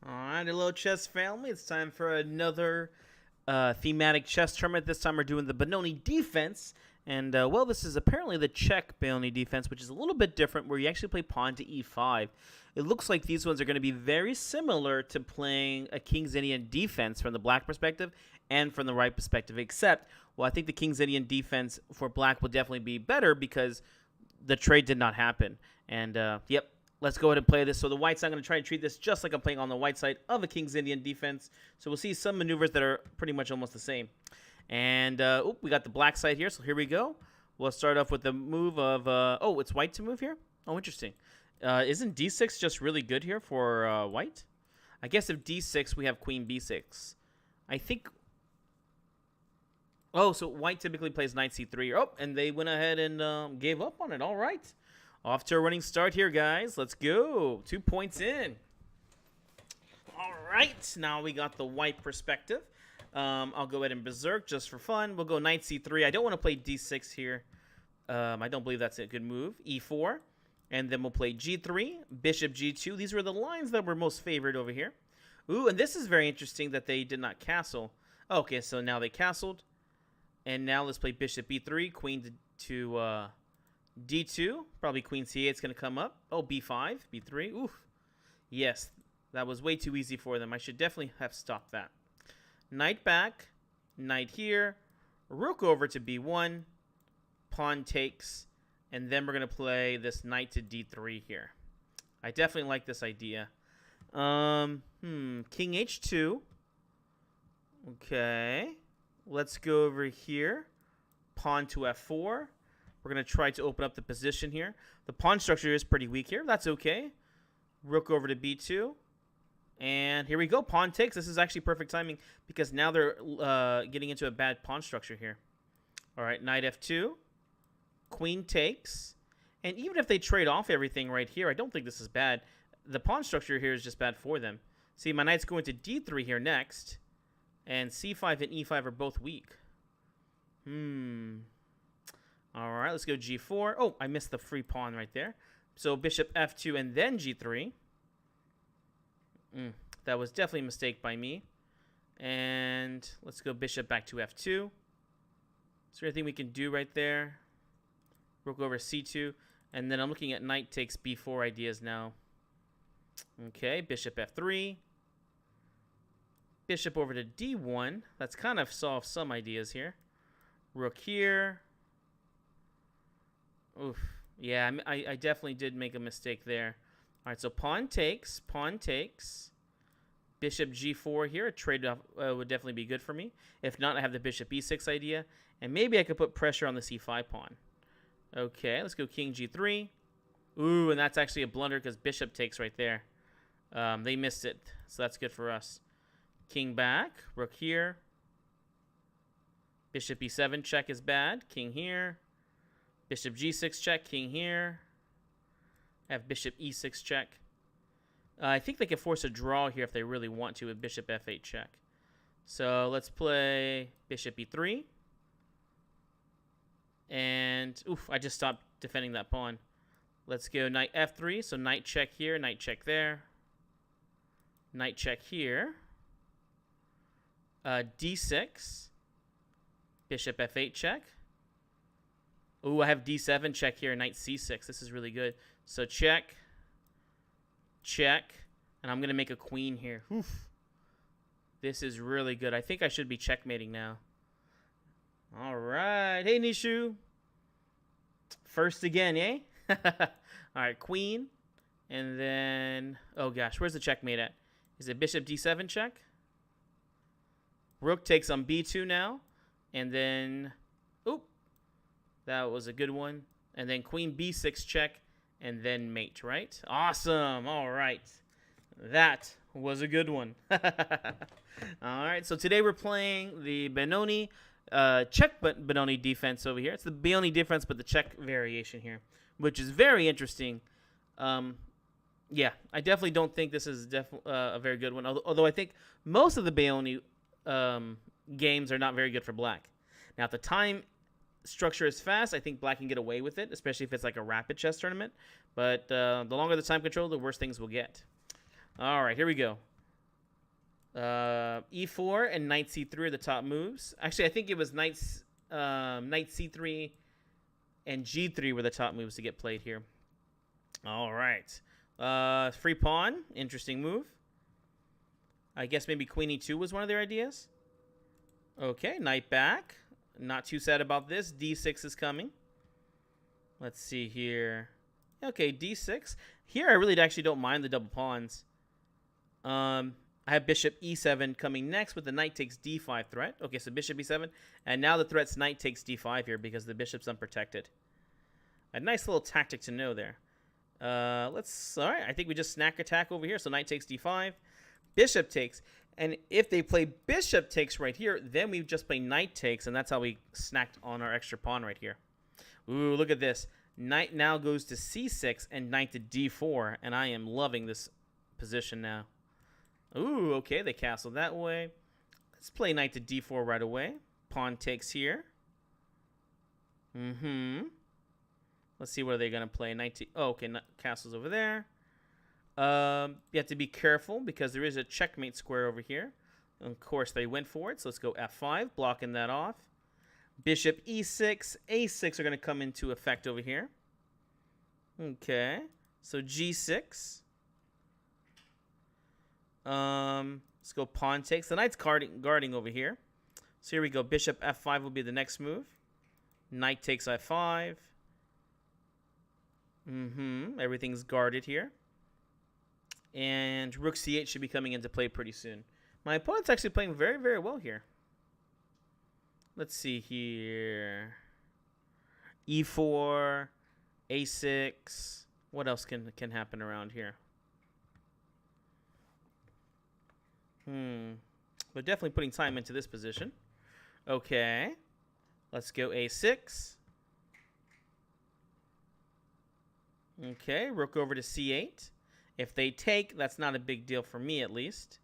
Alright, hello chess family. It's time for another thematic chess tournament. This time we're doing the Benoni defense. And, well, this is apparently the Czech Benoni defense, which is a little bit different, where you actually play pawn to e5. It looks like these ones are going to be very similar to playing a King's Indian defense from the black perspective and from the right perspective, except, well, I think the King's Indian defense for black will definitely be better because the trade did not happen. And, yep. Let's go ahead and play this. So the whites, I'm going to try to treat this just like I'm playing on the white side of a King's Indian defense. So we'll see some maneuvers that are pretty much almost the same. And, we got the black side here. So here we go. We'll start off with the move of, oh, it's white to move here? Oh, interesting. Isn't d6 just really good here for white? I guess if d6, we have queen b6. I think... Oh, so white typically plays knight c3. Oh, and they went ahead and gave up on it. All right. Off to a running start here, guys. Let's go. 2 points in. All right. Now we got the white perspective. I'll go ahead and berserk just for fun. We'll go knight c3. I don't want to play d6 here. I don't believe that's a good move. e4. And then we'll play g3, bishop g2. These were the lines that were most favored over here. Ooh, and this is very interesting that they did not castle. Okay, so now they castled. And now let's play bishop b3, queen to d2, probably queen c8 is going to come up. Oh, b5, b3. Oof. Yes, that was way too easy for them. I should definitely have stopped that. Knight back, knight here, rook over to b1, pawn takes, and then we're going to play this knight to d3 here. I definitely like this idea. King h2. Okay. Let's go over here. Pawn to f4. We're going to try to open up the position here. The pawn structure is pretty weak here. That's okay. Rook over to b2. And here we go. Pawn takes. This is actually perfect timing because now they're getting into a bad pawn structure here. All right, knight f2. Queen takes. And even if they trade off everything right here, I don't think this is bad. The pawn structure here is just bad for them. See, my knight's going to d3 here next. And c5 and e5 are both weak. All right, let's go g4. Oh, I missed the free pawn right there. So bishop f2 and then g3. That was definitely a mistake by me. And let's go bishop back to f2. Is there anything we can do right there? Rook over c2. And then I'm looking at knight takes b4 ideas now. Okay, bishop f3. Bishop over to d1. That's kind of solved some ideas here. Rook here. Oof. Yeah, I definitely did make a mistake there. All right, so pawn takes. Pawn takes. Bishop g4 here. A trade would definitely be good for me. If not, I have the bishop e6 idea. And maybe I could put pressure on the c5 pawn. Okay, let's go king g3. Ooh, and that's actually a blunder because bishop takes right there. They missed it, so that's good for us. King back. Rook here. Bishop e7 check is bad. King here. Bishop g6 check. King here. I have bishop e6 check. I think they can force a draw here if they really want to with bishop f8 check. So let's play bishop e3. And, oof, I just stopped defending that pawn. Let's go knight f3. So knight check here, knight check there. Knight check here. D6. Bishop f8 check. Ooh, I have d7 check here, knight c6. This is really good. So check. Check. And I'm going to make a queen here. Oof. This is really good. I think I should be checkmating now. All right. Hey, Nishu. First again, eh? All right, queen. And then, oh gosh, where's the checkmate at? Is it bishop d7 check? Rook takes on b2 now. And then, oop, that was a good one. And then queen b6 check. And then mate, right? Awesome. All right. That was a good one. All right, so today we're playing the Benoni, Czech Benoni defense over here. It's the Benoni defense, but the Czech variation here, which is very interesting. Yeah, I definitely don't think this is a very good one, although I think most of the Benoni games are not very good for black. Now, if the time structure is fast, I think black can get away with it, especially if it's like a rapid chess tournament. But the longer the time control, the worse things will get. All right, here we go. E4 and knight C3 are the top moves. Actually, I think it was knight C3 and G3 were the top moves to get played here. All right. Free pawn. Interesting move. I guess maybe queen E2 was one of their ideas. Okay, knight back. Not too sad about this. D6 is coming. Let's see here. Okay, D6. Here I really actually don't mind the double pawns. I have bishop E7 coming next with the knight takes D5 threat. Okay, so bishop E7. And now the threat's knight takes D5 here because the bishop's unprotected. A nice little tactic to know there. All right, I think we just snack attack over here. So knight takes D5. Bishop takes. And if they play bishop takes right here, then we just play knight takes. And that's how we snacked on our extra pawn right here. Ooh, look at this. Knight now goes to C6 and knight to D4. And I am loving this position now. Ooh, okay, they castle that way. Let's play knight to D4 right away. Pawn takes here. Let's see what are they going to play. Knight to... Oh, okay, castle's over there. You have to be careful because there is a checkmate square over here. Of course, they went for it, so let's go F5, blocking that off. Bishop E6, A6 are going to come into effect over here. Okay, so G6. Let's go pawn takes. The knight's guarding over here. So here we go. Bishop F5 will be the next move. Knight takes F5. Everything's guarded here. And rook C8 should be coming into play pretty soon. My opponent's actually playing very, very well here. Let's see here. E4, A6. What else can happen around here? They're definitely putting time into this position. Okay. Let's go A6. Okay, rook over to C8. If they take, that's not a big deal for me at least.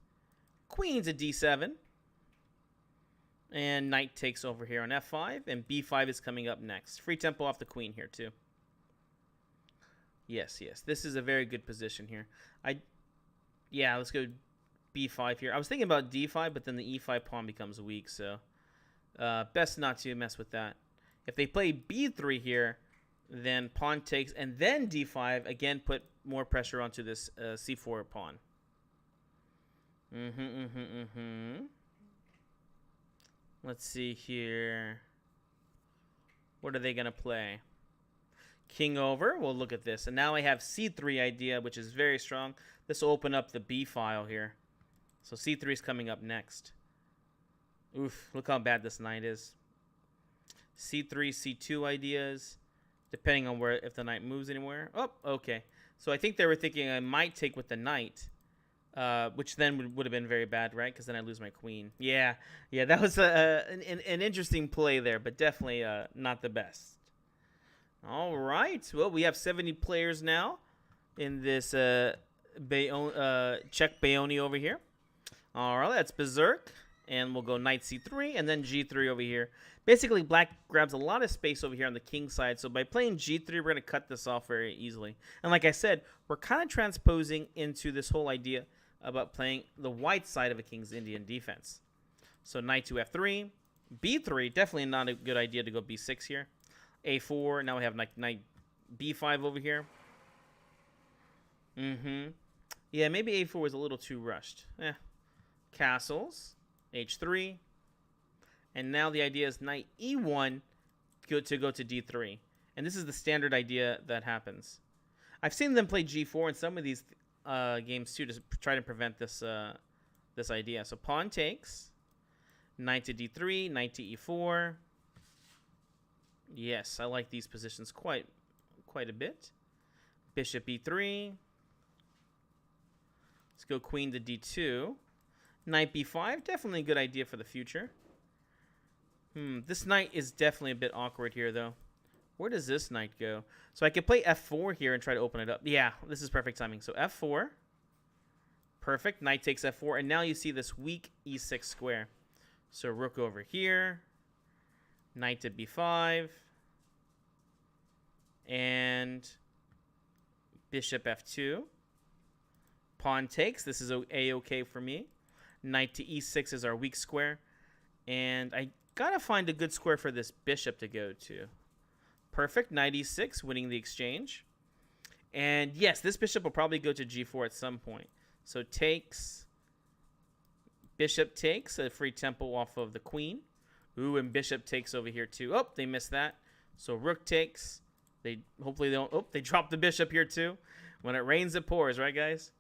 Queen's a D7. And knight takes over here on F5. And B5 is coming up next. Free tempo off the queen here too. Yes, yes. This is a very good position here. Yeah, let's go B5 here. I was thinking about D5, but then the E5 pawn becomes weak, so best not to mess with that. If they play B3 here, then pawn takes, and then D5, again, put more pressure onto this C4 pawn. Let's see here. What are they going to play? King over. We'll look at this. And now I have C3 idea, which is very strong. This will open up the B file here. So C3 is coming up next. Oof, look how bad this knight is. C3, C2 ideas, depending on where, if the knight moves anywhere. Oh, okay. So I think they were thinking I might take with the knight, which then would have been very bad, right? Because then I lose my queen. Yeah, that was an interesting play there, but definitely not the best. All right. Well, we have 70 players now in this Czech Benoni over here. All right, that's Berserk. And we'll go knight c3 and then g3 over here. Basically, black grabs a lot of space over here on the king side. So by playing g3, we're going to cut this off very easily. And like I said, we're kind of transposing into this whole idea about playing the white side of a king's Indian defense. So knight to f3. b3, definitely not a good idea to go b6 here. a4, now we have knight b5 over here. Yeah, maybe a4 was a little too rushed. Castles. h3. And now the idea is knight e1 to go to d3. And this is the standard idea that happens. I've seen them play g4 in some of these games too to try to prevent this this idea. So pawn takes. Knight to d3, knight to e4. Yes, I like these positions quite a bit. Bishop e3. Let's go queen to d2. Knight b5, definitely a good idea for the future. This knight is definitely a bit awkward here, though. Where does this knight go? So I could play f4 here and try to open it up. Yeah, this is perfect timing. So f4. Perfect. Knight takes f4. And now you see this weak e6 square. So rook over here. Knight to b5. And bishop f2. Pawn takes. This is a-okay for me. Knight to e6 is our weak square. And I gotta find a good square for this bishop to go to. Perfect. Knight e6, winning the exchange. And yes, this bishop will probably go to g4 at some point. So takes. Bishop takes, a free tempo off of the queen. Ooh, and bishop takes over here too. Oh, they missed that. So rook takes. Hopefully they don't. Oh, they dropped the bishop here too. When it rains, it pours, right, guys?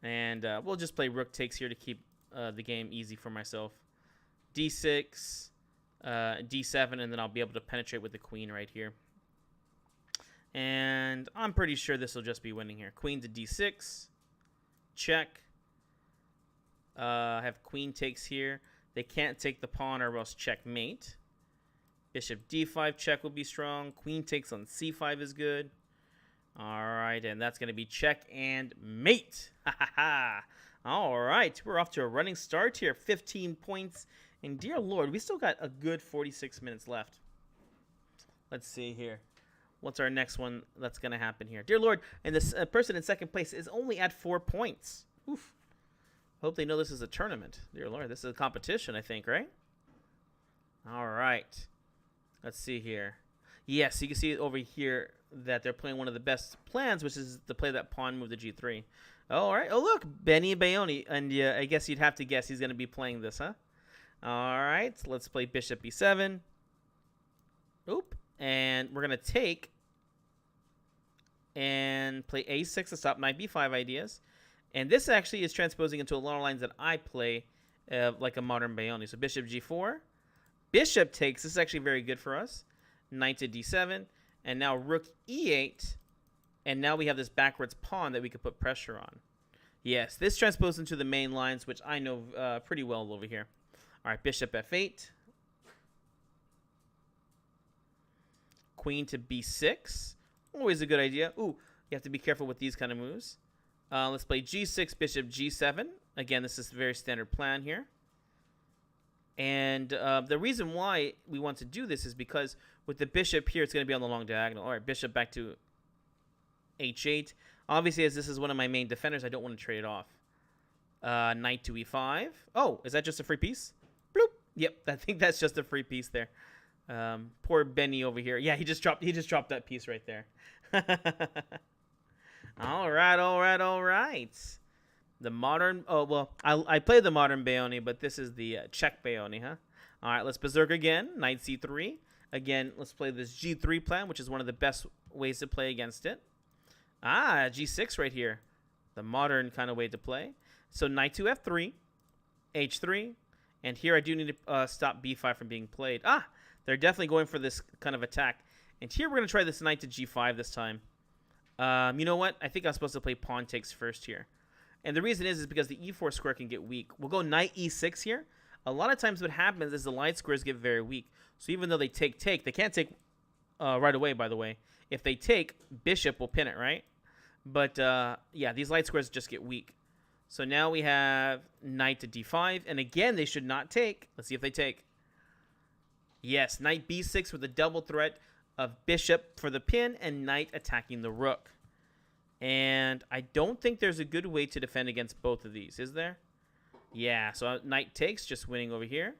And we'll just play rook takes here to keep the game easy for myself. d6, d7, and then I'll be able to penetrate with the queen right here. And I'm pretty sure this will just be winning here. Queen to d6. Check. Have queen takes here. They can't take the pawn or else checkmate. Bishop d5 check will be strong. Queen takes on c5 is good. All right, and that's going to be check and mate. All right, we're off to a running start here. 15 points. And dear Lord, we still got a good 46 minutes left. Let's see here. What's our next one that's going to happen here? Dear Lord, and this person in second place is only at 4 points. Oof. Hope they know this is a tournament. Dear Lord, this is a competition, I think, right? All right. Let's see here. Yes, you can see over here that they're playing one of the best plans, which is to play that pawn move to g3. All right. Oh, look, Benoni. And I guess you'd have to guess he's going to be playing this, huh? All right. So let's play bishop b7. Oop. And we're going to take and play a6 to stop knight b5 ideas. And this actually is transposing into a lot of lines that I play like a modern Benoni. So bishop g4. Bishop takes. This is actually very good for us. Knight to d7. And now rook e8. And now we have this backwards pawn that we could put pressure on. Yes, this transposed into the main lines, which I know pretty well over here. All right, bishop f8. Queen to b6. Always a good idea. Ooh, you have to be careful with these kind of moves. Let's play g6, bishop g7. Again, this is a very standard plan here. And the reason why we want to do this is because with the bishop here, it's going to be on the long diagonal. All right, bishop back to h8. Obviously, as this is one of my main defenders, I don't want to trade it off. Knight to e5. Oh, is that just a free piece? Bloop. Yep, I think that's just a free piece there. Poor Benny over here. Yeah, he just dropped that piece right there. All right. The modern. Oh well, I played the modern Benoni, but this is the Czech Benoni, huh? All right, let's berserk again. Knight c3. Again, let's play this g3 plan, which is one of the best ways to play against it. Ah, g6 right here, the modern kind of way to play. So knight to f3, h3, and here I do need to stop b5 from being played. Ah, they're definitely going for this kind of attack. And here we're gonna try this knight to g5 this time. You know what? I think I'm supposed to play pawn takes first here. And the reason is because the e4 square can get weak. We'll go knight e6 here. A lot of times what happens is the light squares get very weak. So even though they take, they can't take right away, by the way. If they take, bishop will pin it, right? But, yeah, these light squares just get weak. So now we have knight to d5. And again, they should not take. Let's see if they take. Yes, knight b6 with a double threat of bishop for the pin and knight attacking the rook. And I don't think there's a good way to defend against both of these, is there? Yeah, so knight takes, just winning over here.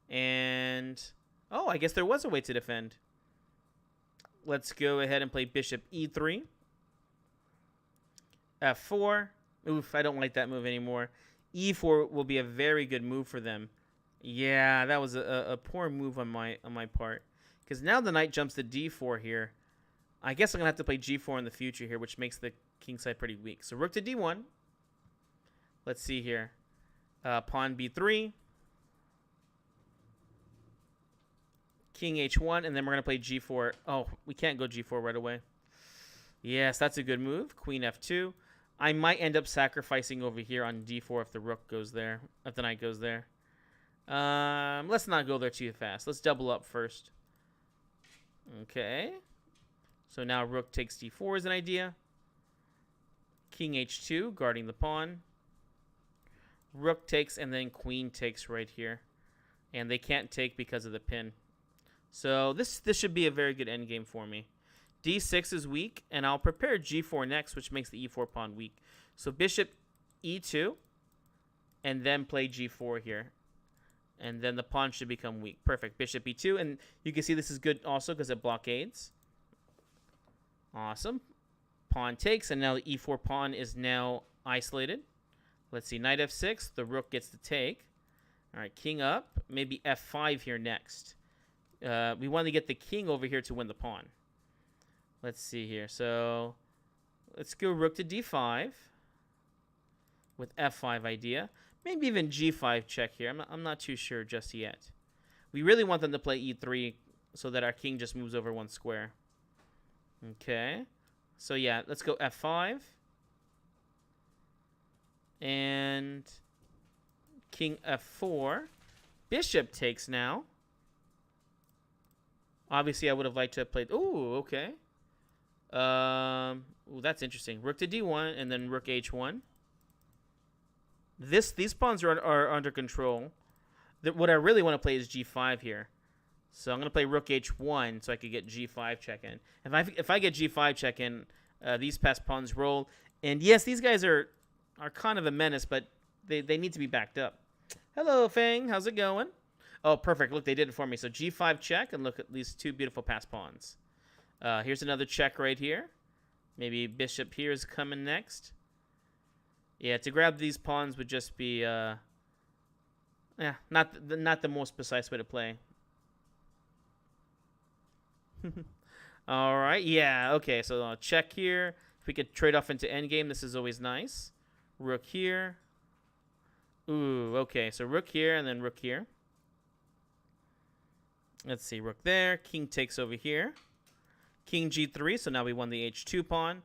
And, oh, I guess there was a way to defend. Let's go ahead and play bishop e3. f4. Oof, I don't like that move anymore. e4 will be a very good move for them. Yeah, that was a poor move on my part. Because now the knight jumps to d4 here. I guess I'm going to have to play g4 in the future here, which makes the king side pretty weak. So rook to d1. Let's see here. Pawn b3. King h1, and then we're going to play g4. Oh, we can't go g4 right away. Yes, that's a good move. Queen f2. I might end up sacrificing over here on d4 if the rook goes there, if the knight goes there. Let's not go there too fast. Let's double up first. Okay. So now rook takes d4 is an idea. King h2, guarding the pawn. Rook takes, and then queen takes right here. And they can't take because of the pin. So this should be a very good endgame for me. d6 is weak, and I'll prepare g4 next, which makes the e4 pawn weak. So bishop e2. and then play g4 here. And then the pawn should become weak. Perfect. Bishop e2. And you can see this is good also because it blockades. Awesome. Pawn takes, and now the e4 pawn is now isolated. Let's see. Knight f6. The rook gets to take. All right. King up. Maybe f5 here next. We want to get the king over here to win the pawn. Let's see here. So let's go rook to d5 with f5 idea. Maybe even g5 check here. I'm not too sure just yet. We really want them to play e3 so that our king just moves over one square. Okay. So yeah, let's go f5. And king f4. Bishop takes now. Obviously, I would have liked to have played... Ooh, okay. Ooh, that's interesting. Rook to d1 and then rook h1. These pawns are under control. What I really want to play is g5 here. So I'm going to play rook h1 so I could get g5 check in. If I get g5 check in, these past pawns roll. And yes, these guys are kind of a menace, but they need to be backed up. Hello, Fang. How's it going? Oh, perfect. Look, they did it for me. So g5 check, and look at these two beautiful pass pawns. Here's another check right here. Maybe bishop here is coming next. Yeah, to grab these pawns would just be, yeah, not the most precise way to play. All right, yeah, okay. So check here. If we could trade off into endgame, this is always nice. Rook here. Ooh, okay. So rook here and then rook here. Let's see, rook there. King takes over here. King g3, so now we won the h2 pawn.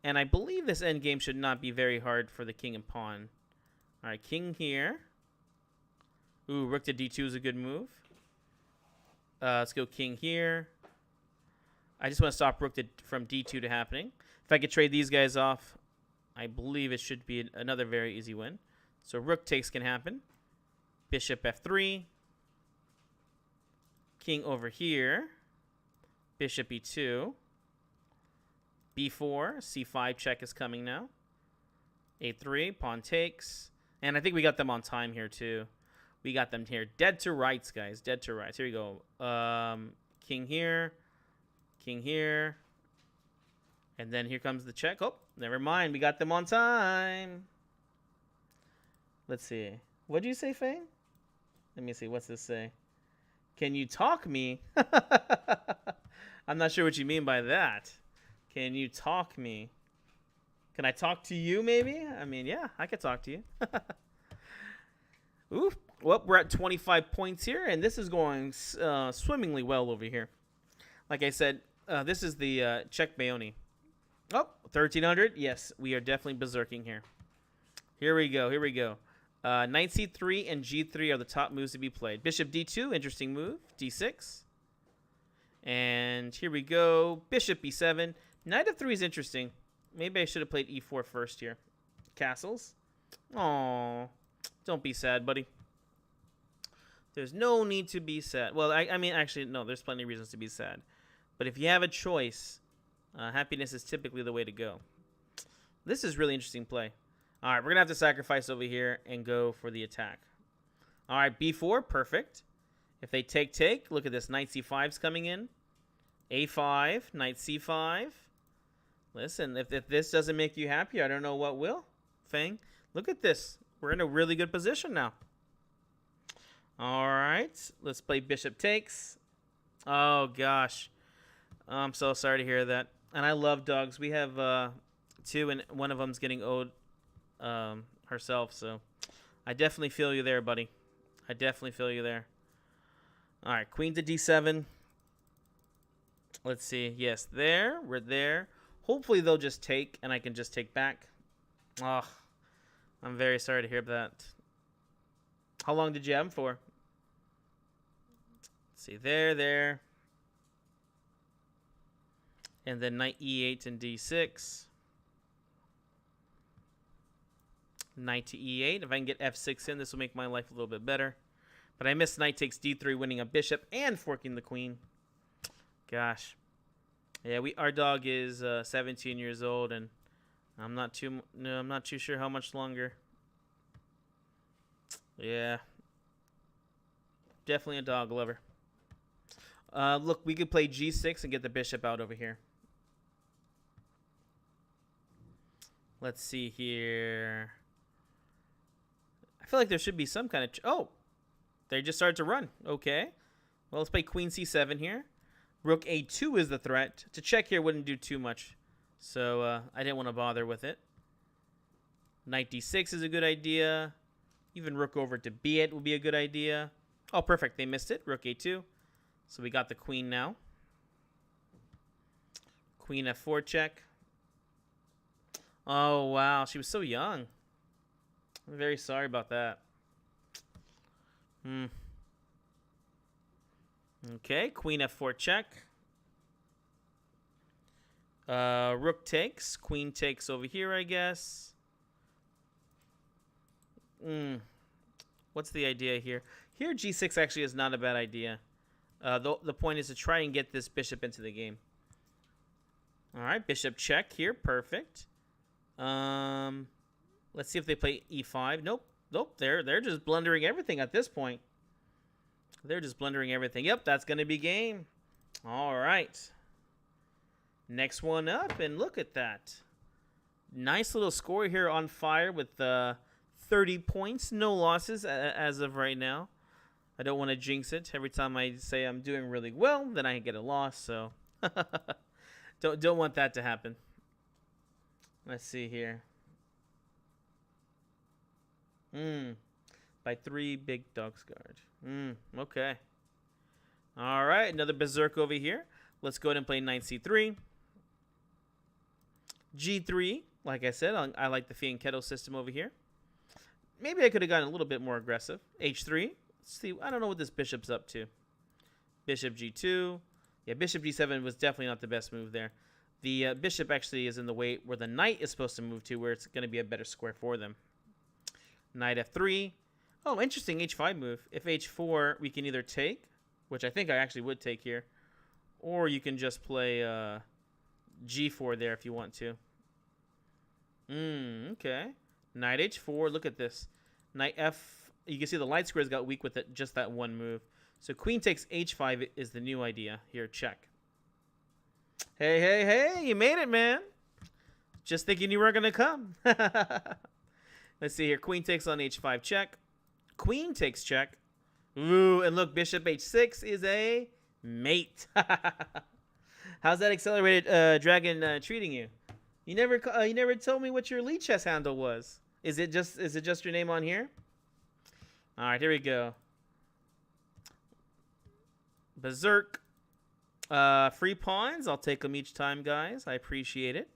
And I believe this endgame should not be very hard for the king and pawn. All right, king here. Ooh, rook to d2 is a good move. Let's go king here. I just want to stop rook from d2 to happening. If I could trade these guys off, I believe it should be another very easy win. So rook takes can happen. Bishop f3. King over here. Bishop e2. b4. c5 check is coming now. a3. Pawn takes. And I think we got them on time here too. We got them here. Dead to rights, guys. Dead to rights. Here we go. King here. King here. And then here comes the check. Oh, never mind. We got them on time. Let's see. What did you say, Fang? Let me see. What's this say? Can you talk me? I'm not sure what you mean by that. Can you talk me? Can I talk to you, maybe? I mean, yeah, I could talk to you. Ooh. Well, we're at 25 points here, and this is going swimmingly well over here. Like I said, this is the Czech Benoni. Oh, 1300. Yes, we are definitely berserking here. Here we go. Here we go. Knight c3 and g3 are the top moves to be played. Bishop d2, interesting move. d6. And here we go. Bishop e7. Knight f3 is interesting. Maybe I should have played e4 first here. Castles. Aww. Don't be sad, buddy. There's no need to be sad. Well, I mean, actually, no, there's plenty of reasons to be sad. But if you have a choice, happiness is typically the way to go. This is really interesting play. All right, we're going to have to sacrifice over here and go for the attack. All right, b4, perfect. If they take, look at this. Knight c5's coming in. a5, knight c5. Listen, if this doesn't make you happy, I don't know what will. Fang, look at this. We're in a really good position now. All right, let's play bishop takes. Oh, gosh. I'm so sorry to hear that. And I love dogs. We have two, and one of them's getting owed herself. So I definitely feel you there, buddy. I definitely feel you there. All right, queen to d7. Let's see. Yes, there. We're there. Hopefully they'll just take, and I can just take back. Oh, I'm very sorry to hear that. How long did you have him for? Let's see. There. And then knight e8 and d6. Knight to e8. If I can get f6 in, this will make my life a little bit better. But I missed knight takes d3, winning a bishop and forking the queen. Gosh. Yeah, our dog is 17 years old, and I'm not too sure how much longer. Yeah. Definitely a dog lover. Look, we could play g6 and get the bishop out over here. Let's see here. I feel like there should be some kind of... oh! They just started to run. Okay. Well, let's play queen c7 here. Rook a2 is the threat. To check here wouldn't do too much. So, I didn't want to bother with it. Knight d6 is a good idea. Even rook over to b8 would be a good idea. Oh, perfect. They missed it. Rook a2. So we got the queen now. Queen f4 check. Oh, wow. She was so young. I'm very sorry about that. Okay, queen f4 check. Rook takes. Queen takes over here, I guess. What's the idea here? Here, g6 actually is not a bad idea. The point is to try and get this bishop into the game. All right, bishop check here. Perfect. Let's see if they play e5. Nope. Nope. They're just blundering everything at this point. They're just blundering everything. Yep, that's going to be game. All right. Next one up, and look at that. Nice little score here on fire with 30 points. No losses as of right now. I don't want to jinx it. Every time I say I'm doing really well, then I get a loss. So don't want that to happen. Let's see here. By 3 big dogs guard. Okay. All right, another berserk over here. Let's go ahead and play knight c3. g3, like I said, I like the fianchetto system over here. Maybe I could have gotten a little bit more aggressive. h3. Let's see, I don't know what this bishop's up to. Bishop g2. Yeah, bishop g7 was definitely not the best move there. The bishop actually is in the way where the knight is supposed to move to, where it's going to be a better square for them. Knight f3. Oh, interesting h5 move. If h4, we can either take, which I think I actually would take here, or you can just play g4 there if you want to. Okay. Knight h4. Look at this. Knight f. You can see the light squares got weak with it, just that one move. So queen takes h5 is the new idea here. Check. Hey, hey, hey! You made it, man. Just thinking you weren't gonna come. Let's see here. Queen takes on h5 check. Queen takes check. Ooh, and look, bishop h6 is a mate. How's that accelerated dragon treating you? You never told me what your lead chess handle was. Is it just your name on here? All right, here we go. Berserk. Free pawns. I'll take them each time, guys. I appreciate it.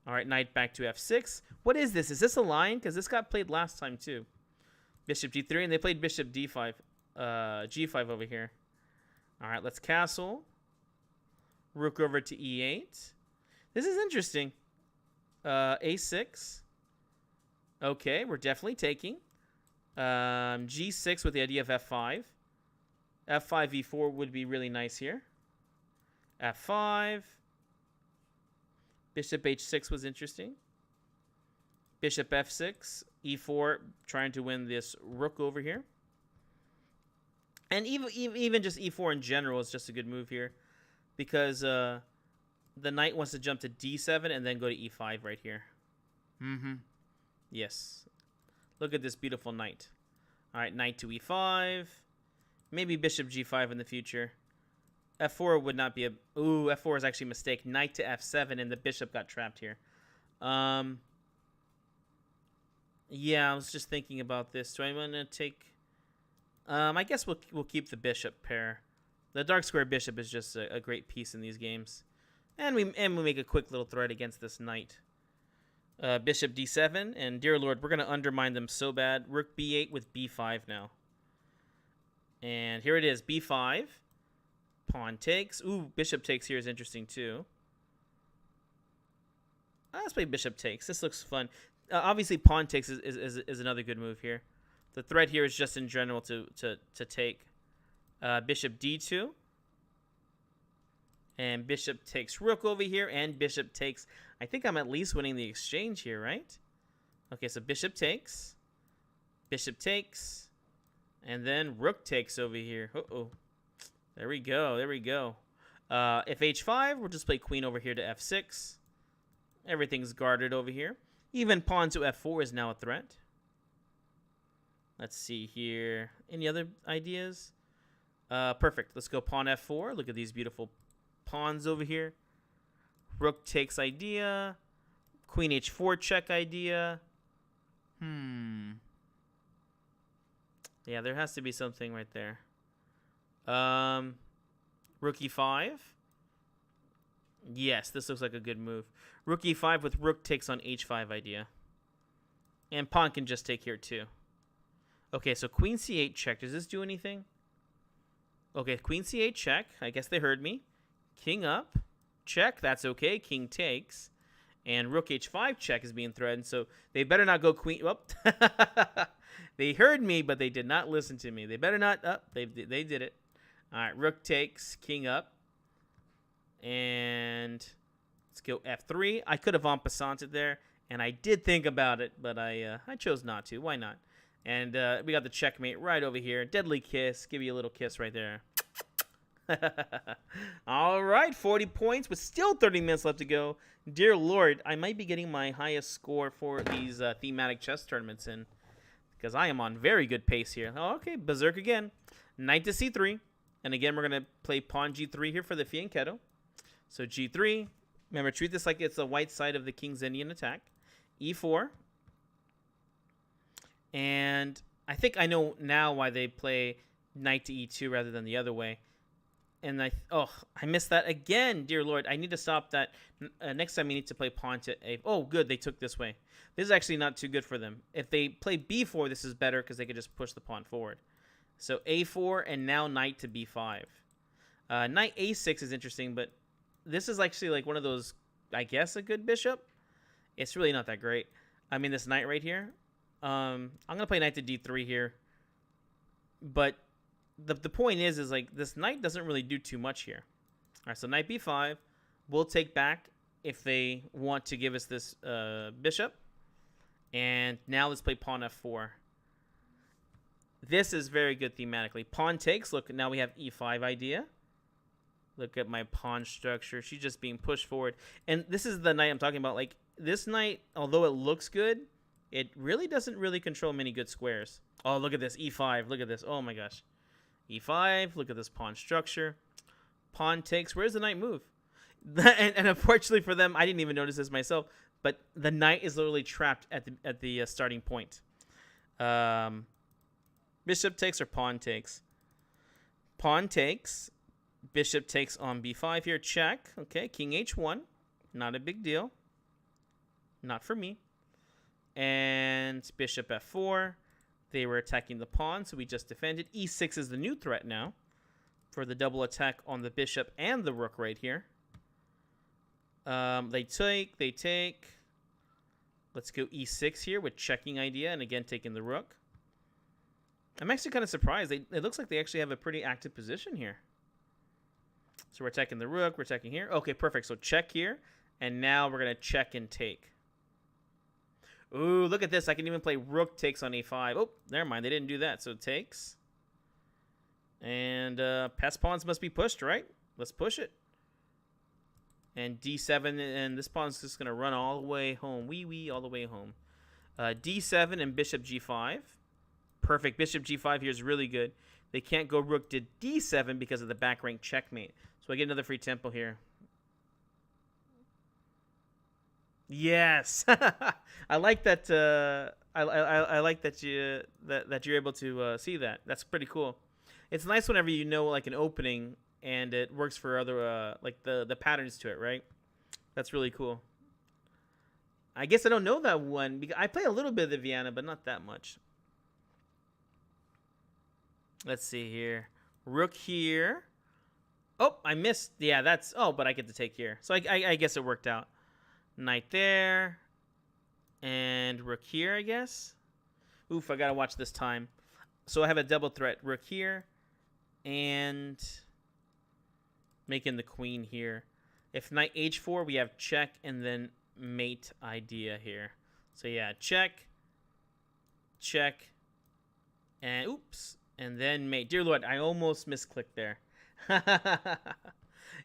All right, knight back to f6. What is this? Is this a line? Because this got played last time too. Bishop g3, and they played bishop d5, g5 over here. All right, let's castle. Rook over to e8. This is interesting. a6. Okay, we're definitely taking. G6 with the idea of f5. f5, e4 would be really nice here. f5. Bishop h6 was interesting. Bishop f6. e4, trying to win this rook over here. And even just e4 in general is just a good move here. Because the knight wants to jump to d7 and then go to e5 right here. Yes. Look at this beautiful knight. All right, knight to e5. Maybe bishop g5 in the future. f4 would not be a... Ooh, f4 is actually a mistake. Knight to f7, and the bishop got trapped here. Yeah, I was just thinking about this. Do I want to take... I guess we'll keep the bishop pair. The dark square bishop is just a great piece in these games. And we make a quick little threat against this knight. Bishop d7, and dear lord, we're going to undermine them so bad. Rook b8 with b5 now. And here it is, b5. Pawn takes. Ooh, bishop takes here is interesting too. Let's play bishop takes. This looks fun. Obviously, pawn takes is another good move here. The threat here is just in general to take. Bishop d2. And bishop takes rook over here, and bishop takes. I think I'm at least winning the exchange here, right? Okay, so bishop takes. Bishop takes. And then rook takes over here. Uh-oh. There we go. There we go. If h5, we'll just play queen over here to f6. Everything's guarded over here. Even pawn to f4 is now a threat. Let's see here. Any other ideas? Perfect. Let's go pawn f4. Look at these beautiful pawns over here. Rook takes idea. Queen h4 check idea. Yeah, there has to be something right there. Rook e5. Yes, this looks like a good move. Rook e5 with rook takes on h5 idea. And pawn can just take here too. Okay, so queen c8 check. Does this do anything? Okay, queen c8 check. I guess they heard me. King up. Check. That's okay. King takes. And rook h5 check is being threatened, so they better not go queen. Whoop. They heard me, but they did not listen to me. They better not. They did it. All right, rook takes, king up. And let's go f3. I could have en passanted there, and I did think about it, but I chose not to. Why not? And we got the checkmate right over here. Deadly kiss. Give you a little kiss right there. All right, 40 points with still 30 minutes left to go. Dear Lord, I might be getting my highest score for these thematic chess tournaments in, because I am on very good pace here. Oh, okay, berserk again. Knight to c3. And again, we're going to play pawn g3 here for the fianchetto. So g3. Remember, treat this like it's the white side of the king's Indian attack. e4. And I think I know now why they play knight to e2 rather than the other way. And I missed that again, dear Lord. I need to stop that. Next time we need to play pawn to a. Oh, good, they took this way. This is actually not too good for them. If they play b4, this is better because they could just push the pawn forward. So a4 and now knight to b5. Knight a6 is interesting, but this is actually like one of those, I guess, a good bishop. It's really not that great. I mean, this knight right here. I'm going to play knight to d3 here. But the point is like this knight doesn't really do too much here. All right, so knight b5. We'll take back if they want to give us this bishop. And now let's play pawn f4. This is very good thematically. Pawn takes. Look, now we have e5 idea. Look at my pawn structure. She's just being pushed forward. And this is the knight I'm talking about. Like, this knight, although it looks good, it really doesn't really control many good squares. Oh, look at this. e5. Look at this. Oh, my gosh. e5. Look at this pawn structure. Pawn takes. Where's the knight move? And unfortunately for them, I didn't even notice this myself, but the knight is literally trapped at the starting point. Bishop takes or pawn takes? Pawn takes. Bishop takes on b5 here. Check. Okay, king h1. Not a big deal. Not for me. And bishop f4. They were attacking the pawn, so we just defended. e6 is the new threat now for the double attack on the bishop and the rook right here. They take. Let's go e6 here with checking idea, and again taking the rook. I'm actually kind of surprised. It looks like they actually have a pretty active position here. So we're attacking the rook. We're attacking here. Okay, perfect. So check here, and now we're going to check and take. Ooh, look at this. I can even play rook takes on a5. Oh, never mind. They didn't do that. So it takes. And pass pawns must be pushed, right? Let's push it. And d7, and this pawn's just going to run all the way home. Wee, all the way home. d7 and bishop g5. Perfect. Bishop g5 here is really good. They can't go rook to d7 because of the back rank checkmate. So I get another free tempo here. Yes. I like that. I like that you're able to see that. That's pretty cool. It's nice whenever you know like an opening and it works for other like the patterns to it, right? That's really cool. I guess I don't know that one because I play a little bit of the Vienna, but not that much. Let's see here. Rook here. Oh, I missed. Yeah, that's... Oh, but I get to take here. So I guess it worked out. Knight there. And rook here, I guess. Oof, I got to watch this time. So I have a double threat. Rook here. And making the queen here. If knight h4, we have check and then mate idea here. So yeah, check. Check. And oops. And then mate. Dear Lord, I almost misclicked there.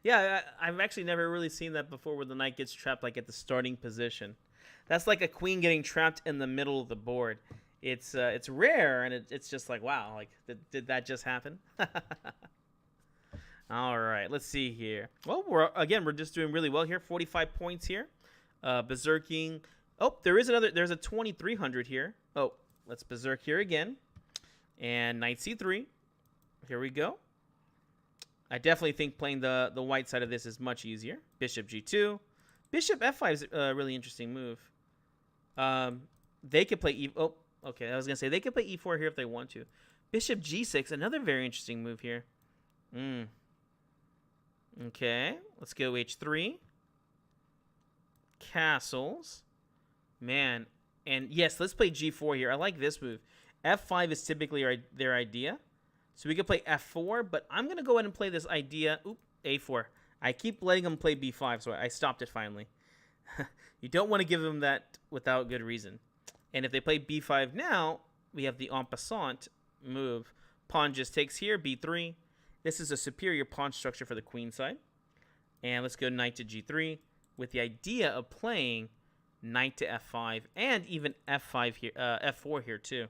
Yeah, I've actually never really seen that before where the knight gets trapped like at the starting position. That's like a queen getting trapped in the middle of the board. It's rare, and it's just like, wow, like, did that just happen? All right, let's see here. Well, we're just doing really well here. 45 points here. Berserking. Oh, there's a 2300 here. Oh, let's berserk here again. And knight c3. Here we go. I definitely think playing the white side of this is much easier. Bishop g2. Bishop f5 is a really interesting move. They could play oh, okay, I was going to say they could play e4 here if they want to. Bishop g6, another very interesting move here. Okay, let's go h3. Castles. Man, and yes, let's play g4 here. I like this move. f5 is typically their idea. So we could play f4, but I'm going to go ahead and play this idea. Oop, a4. I keep letting them play b5, so I stopped it finally. You don't want to give them that without good reason. And if they play b5 now, we have the en passant move. Pawn just takes here, b3. This is a superior pawn structure for the queen side. And let's go knight to g3 with the idea of playing knight to f5 and even f5 here, f4 here too.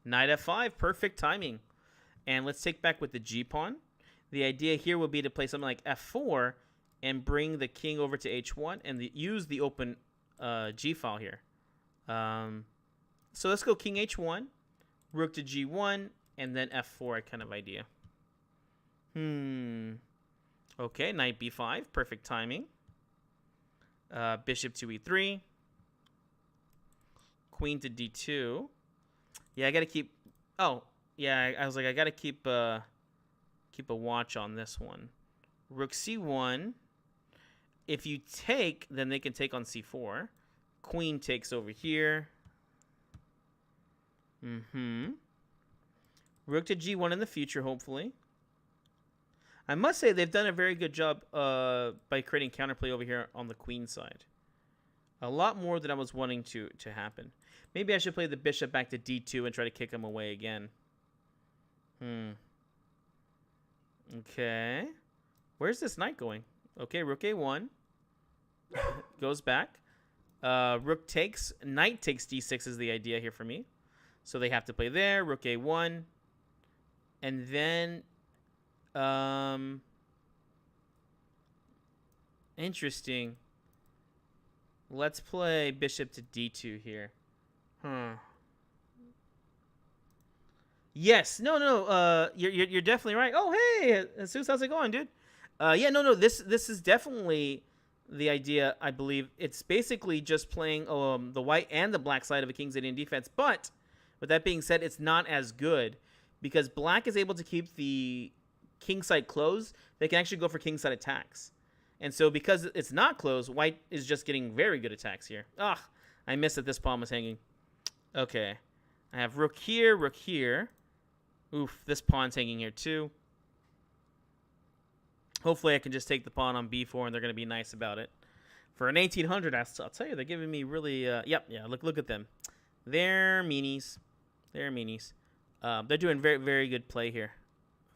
Knight f5, perfect timing. And let's take back with the g-pawn. The idea here will be to play something like f4 and bring the king over to h1 and use the open g-file here. So let's go king h1, rook to g1, and then f4 kind of idea. Okay, knight b5, perfect timing. Bishop to e3. Queen to d2. Yeah, I got to keep... Oh, yeah, I was like, I got to keep a watch on this one. Rook c1. If you take, then they can take on c4. Queen takes over here. Rook to g1 in the future, hopefully. I must say they've done a very good job by creating counterplay over here on the queen side. A lot more than I was wanting to happen. Maybe I should play the bishop back to d2 and try to kick him away again. Okay. Where's this knight going? Okay, rook a1. Goes back. Rook takes. Knight takes d6 is the idea here for me. So they have to play there. Rook a1. And then... interesting. Let's play bishop to d2 here. Yes. No. You're definitely right. Oh, hey, Jesus, how's it going, dude? Yeah, no. This is definitely the idea. I believe it's basically just playing the white and the black side of a king's Indian defense. But with that being said, it's not as good because black is able to keep the king side closed. They can actually go for king side attacks. And so because it's not closed, white is just getting very good attacks here. I missed that this pawn was hanging. Okay. I have rook here, rook here. Oof, this pawn's hanging here too. Hopefully I can just take the pawn on b4 and they're going to be nice about it. For an 1800, I'll tell you, they're giving me really... yeah, look at them. They're meanies. They're meanies. They're doing very, very good play here.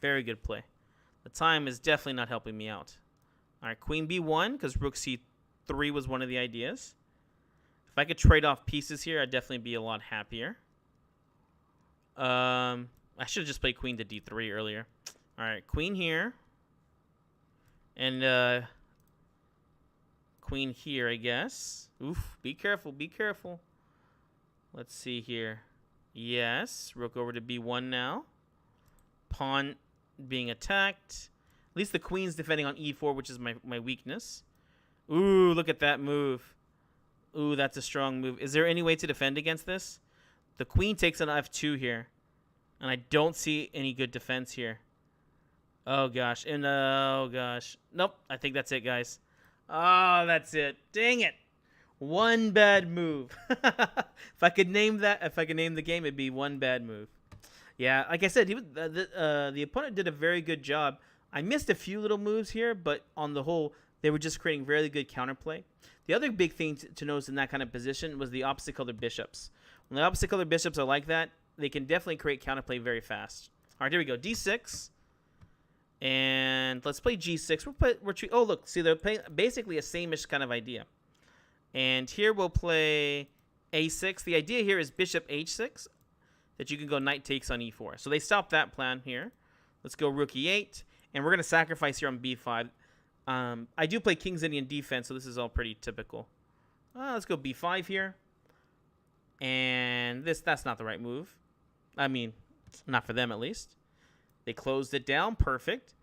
Very good play. The time is definitely not helping me out. All right, queen b1, because rook c3 was one of the ideas. If I could trade off pieces here, I'd definitely be a lot happier. I should have just played queen to d3 earlier. All right, queen here. And queen here, I guess. Oof, be careful, be careful. Let's see here. Yes, rook over to b1 now. Pawn being attacked. At least the queen's defending on e4, which is my weakness. Ooh, look at that move. Ooh, that's a strong move. Is there any way to defend against this? The queen takes on f2 here. And I don't see any good defense here. Oh, gosh. And, oh, gosh. Nope. I think that's it, guys. Oh, that's it. Dang it. One bad move. If I could name the game, it'd be one bad move. Yeah, like I said, the opponent did a very good job. I missed a few little moves here, but on the whole, they were just creating very good counterplay. The other big thing to notice in that kind of position was the opposite color bishops. When the opposite color bishops are like that, they can definitely create counterplay very fast. All right, here we go. D6. And let's play G6. Oh, look. See, they're playing basically a same-ish kind of idea. And here we'll play A6. The idea here is bishop H6, that you can go knight takes on E4. So they stopped that plan here. Let's go rook E8. And we're going to sacrifice here on B5. I do play King's Indian defense, so this is all pretty typical. Let's go B5 here. And that's not the right move. I mean, not for them at least. They closed it down. Perfect.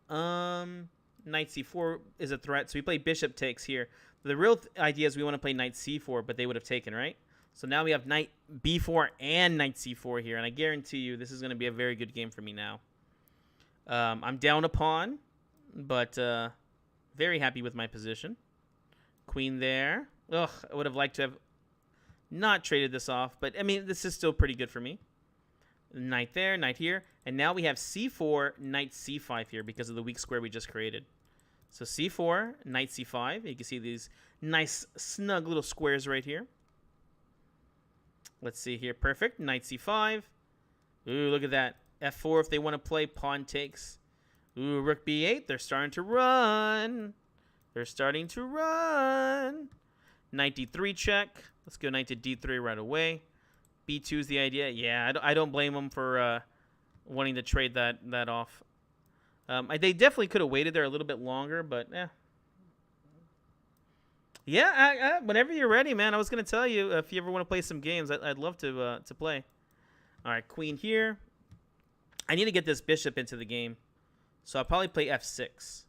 Knight C4 is a threat, so we play bishop takes here. The real idea is we want to play knight C4, but they would have taken, right? So now we have knight B4 and knight C4 here, and I guarantee you this is going to be a very good game for me now. I'm down a pawn, but very happy with my position. Queen there. Ugh, I would have liked to have not traded this off, but I mean, this is still pretty good for me. Knight there, knight here, and now we have C4, knight C5 here because of the weak square we just created. So C4, knight C5. You can see these nice, snug little squares right here. Let's see here. Perfect. Knight C5. Ooh, look at that. F4 if they want to play. Pawn takes. Ooh, rook B8. They're starting to run. They're starting to run. Knight D3 check. Let's go knight to D3 right away. B2 is the idea. Yeah, I don't blame them for wanting to trade that off. They definitely could have waited there a little bit longer, but yeah. Yeah, whenever you're ready, man. I was going to tell you if you ever want to play some games, I'd love to play. All right, queen here. I need to get this bishop into the game, so I'll probably play F6.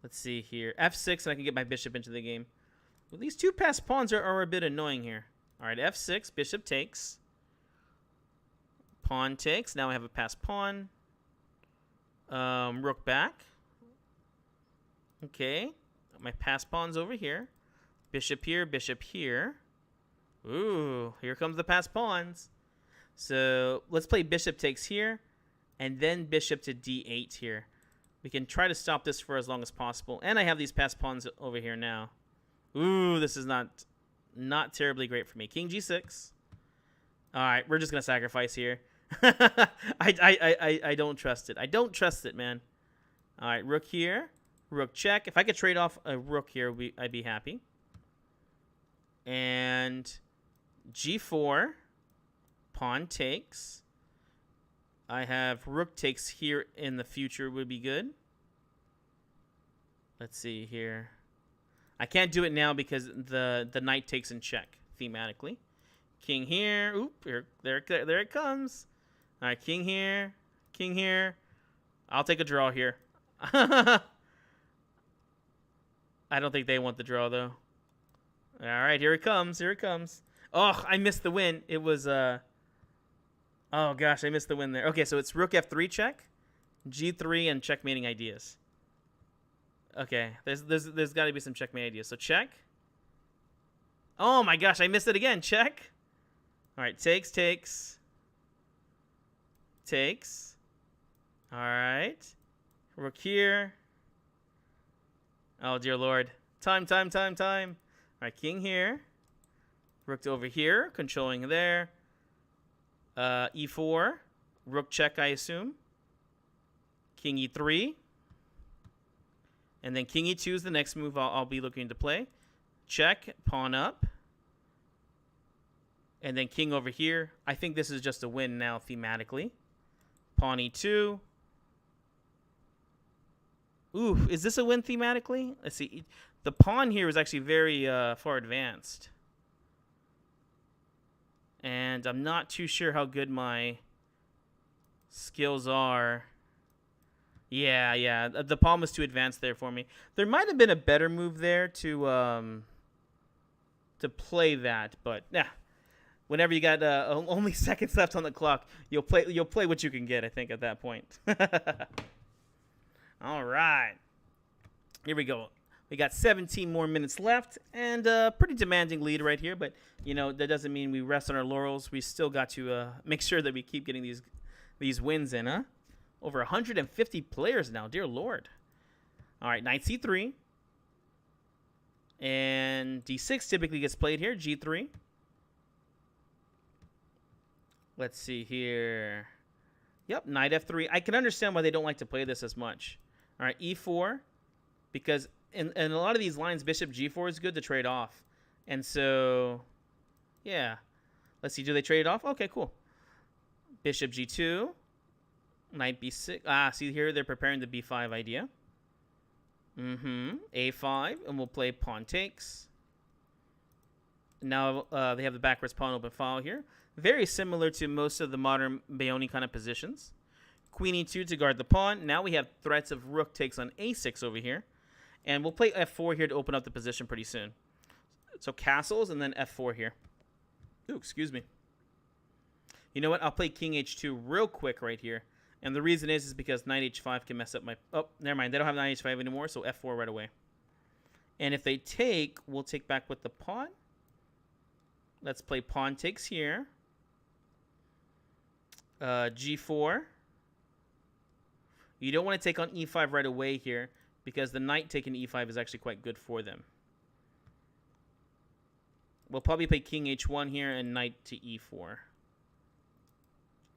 Let's see here. F6, and I can get my bishop into the game. Well, these two passed pawns are a bit annoying here. All right, F6, bishop takes. Pawn takes. Now I have a passed pawn. Rook back. Okay. My passed pawn's over here. Bishop here, bishop here. Ooh, here comes the passed pawns. So let's play bishop takes here, and then bishop to D8 here. We can try to stop this for as long as possible. And I have these passed pawns over here now. Ooh, this is not terribly great for me. King G6. All right, we're just gonna sacrifice here. I don't trust it. I don't trust it, man. All right, rook here, rook check. If I could trade off a rook here, I'd be happy. And G4, pawn takes. I have rook takes here in the future would be good. Let's see here. I can't do it now because the knight takes in check thematically. King here. Oop, there it comes. All right, king here. King here. I'll take a draw here. I don't think they want the draw, though. All right, here it comes. Here it comes. Oh, I missed the win. It was... Oh, gosh, I missed the win there. Okay, so it's rook F3 check, G3, and checkmating ideas. Okay, there's got to be some checkmate ideas. So check. Oh, my gosh, I missed it again. Check. All right, takes. Takes. All right. Rook here. Oh, dear Lord. Time. All right, king here. Rook over here, controlling there. E4. Rook check, I assume. King E3. And then king E2 is the next move I'll be looking to play. Check, pawn up. And then king over here. I think this is just a win now thematically. Pawn E2. Ooh, is this a win thematically? Let's see. The pawn here is actually very far advanced. And I'm not too sure how good my skills are. Yeah. The pawn was too advanced there for me. There might have been a better move there to play that, but yeah. Whenever you got only seconds left on the clock, you'll play what you can get, I think, at that point. All right. Here we go. We got 17 more minutes left, and a pretty demanding lead right here, but, you know, that doesn't mean we rest on our laurels. We still got to make sure that we keep getting these wins in, huh? Over 150 players now, dear Lord. All right, knight C3. And D6 typically gets played here, G3. Let's see here. Yep, knight f3. I can understand why they don't like to play this as much. All right, e4, because in a lot of these lines, bishop g4 is good to trade off. And so, yeah. Let's see, do they trade it off? Okay, cool. Bishop g2, knight b6. Ah, see here, they're preparing the b5 idea. A5, and we'll play pawn takes. Now they have the backwards pawn open file here. Very similar to most of the modern Benoni kind of positions. Queen e2 to guard the pawn. Now we have threats of rook takes on a6 over here. And we'll play f4 here to open up the position pretty soon. So castles and then f4 here. Ooh, excuse me. You know what? I'll play king h2 real quick right here. And the reason is because knight h5 can mess up my... Oh, never mind. They don't have knight h5 anymore, so f4 right away. And if they take, we'll take back with the pawn. Let's play pawn takes here. G4. You don't want to take on e5 right away here because the knight taking e5 is actually quite good for them. We'll probably play king h1 here and knight to e4.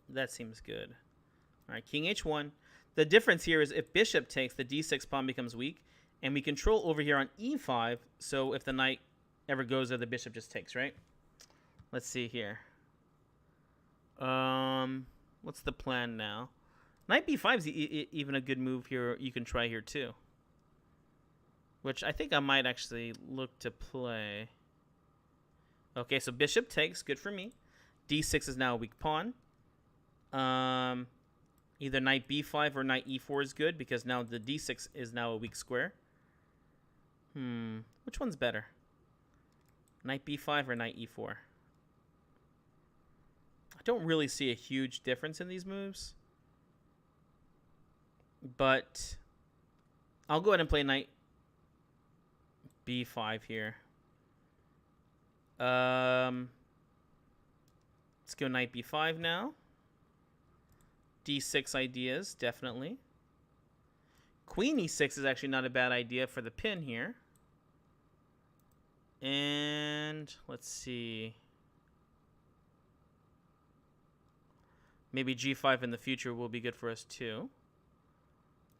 That seems good. All right, king h1. The difference here is if bishop takes, the d6 pawn becomes weak, and we control over here on e5, so if the knight ever goes there, the bishop just takes, right? Let's see here. What's the plan now? Knight b5 is even a good move here. You can try here too, which I think I might actually look to play. Okay, so bishop takes, good for me. d6 is now a weak pawn. Either knight b5 or knight e4 is good because now the d6 is now a weak square. Which one's better? Knight b5 or knight e4? I don't really see a huge difference in these moves. But I'll go ahead and play knight b5 here. Let's go knight b5 now. d6 ideas, definitely. Queen e6 is actually not a bad idea for the pin here. And let's see. Maybe g5 in the future will be good for us too.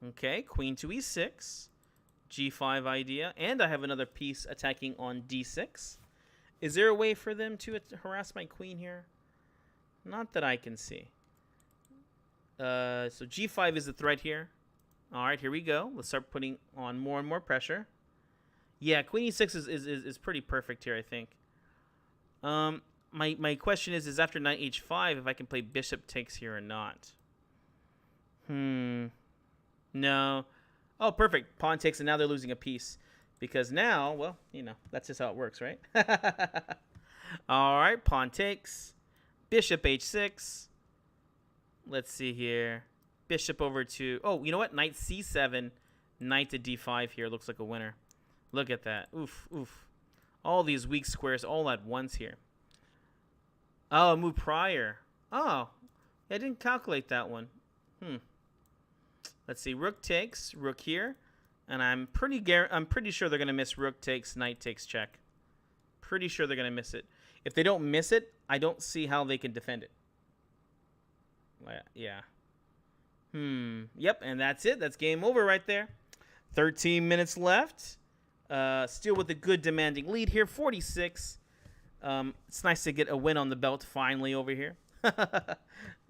Okay, queen to e6. g5 idea. And I have another piece attacking on d6. Is there a way for them to harass my queen here? Not that I can see. So g5 is the threat here. All right, here we go. Let's start putting on more and more pressure. Yeah, queen e6 is pretty perfect here, I think. My question is after knight h5 if I can play bishop takes here or not. No. Oh, perfect. Pawn takes, and now they're losing a piece. Because now, well, you know, that's just how it works, right? All right, pawn takes. Bishop h6. Let's see here. Bishop over to... Oh, you know what? Knight c7. Knight to d5 here looks like a winner. Look at that. Oof, oof. All these weak squares all at once here. Oh, move prior. Oh, I didn't calculate that one. Let's see. Rook takes. Rook here. And I'm pretty sure they're going to miss rook takes, knight takes check. Pretty sure they're going to miss it. If they don't miss it, I don't see how they can defend it. Yeah. Yep, and that's it. That's game over right there. 13 minutes left. Still with a good demanding lead here, 46. It's nice to get a win on the belt finally over here.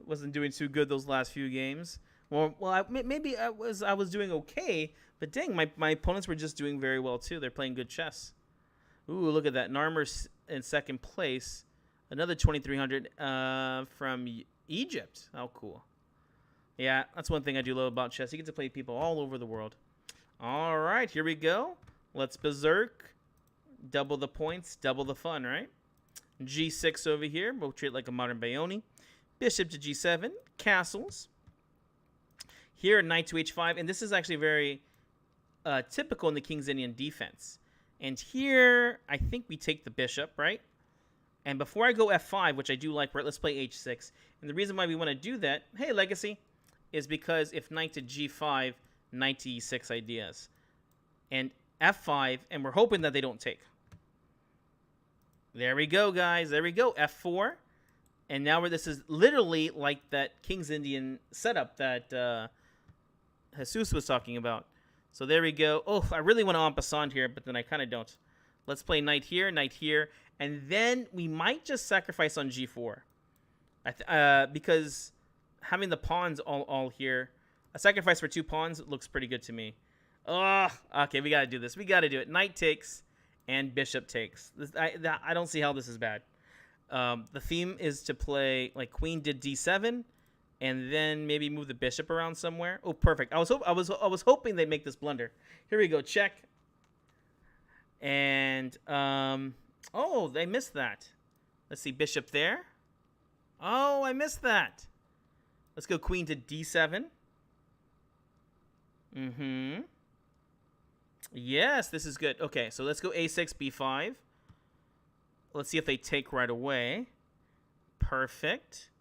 Wasn't doing too good those last few games. Well, maybe I was doing okay, but dang, my opponents were just doing very well too. They're playing good chess. Ooh, look at that. Narmer's in second place. Another 2,300 from Egypt. How cool. Yeah, that's one thing I do love about chess. You get to play people all over the world. All right, here we go. Let's berserk. Double the points, double the fun, right? G6 over here. We'll treat it like a modern Benoni. Bishop to G7. Castles. Here, knight to H5. And this is actually very typical in the King's Indian defense. And here, I think we take the bishop, right? And before I go F5, which I do like, right, let's play H6. And the reason why we want to do that, hey, Legacy, is because if knight to G5, knight to E6 ideas. And F5, and we're hoping that they don't take. There we go, guys. There we go. F4. And now this is literally like that King's Indian setup that Jesus was talking about. So there we go. Oh, I really want to en passant here, but then I kind of don't. Let's play knight here, and then we might just sacrifice on g4. Because having the pawns all here, a sacrifice for 2 pawns looks pretty good to me. Oh, okay, we got to do this. We got to do it. Knight takes and bishop takes. I don't see how this is bad. The theme is to play like queen did d7, and then maybe move the bishop around somewhere. Oh, perfect. I was hoping they'd make this blunder. Here we go. Check. And oh, they missed that. Let's see, bishop there. Oh, I missed that. Let's go queen to d7. Mm-hmm. Yes, this is good. Okay, so let's go a6, b5. Let's see if they take right away. Perfect.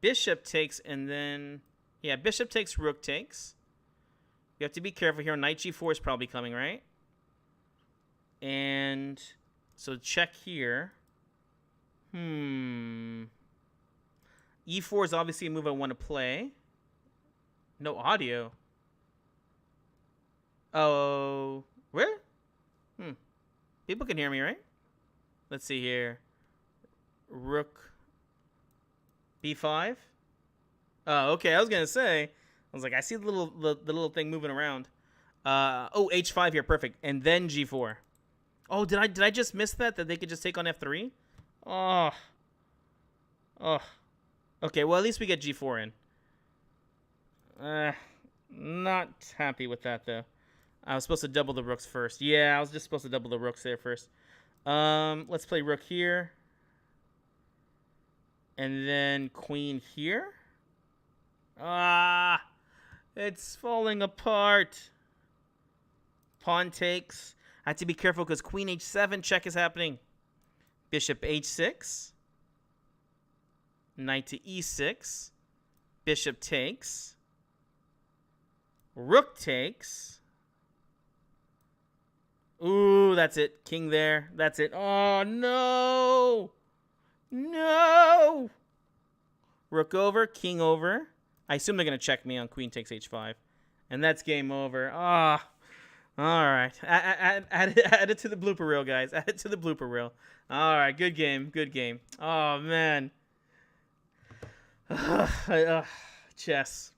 Bishop takes, and then... Yeah, bishop takes, rook takes. You have to be careful here. Knight g4 is probably coming, right? And so check here. E4 is obviously a move I want to play. No audio. Oh, where? People can hear me, right? Let's see here. Rook b5. Oh, okay. I was gonna say. I was like, I see the little thing moving around. Oh, h5 here, perfect, and then g4. Oh, did I just miss that they could just take on f3? Oh. Okay, well at least we get g4 in. Not happy with that though. I was supposed to double the rooks first. Yeah, I was just supposed to double the rooks there first. Let's play rook here. And then queen here. It's falling apart. Pawn takes. I have to be careful because queen h7 check is happening. Bishop h6. Knight to e6. Bishop takes. Rook takes. Ooh, that's it. King there. That's it. Oh, no. No. Rook over, king over. I assume they're going to check me on queen takes h5. And that's game over. All right. Add it to the blooper reel, guys. Add it to the blooper reel. All right. Good game. Good game. Oh, man. Chess.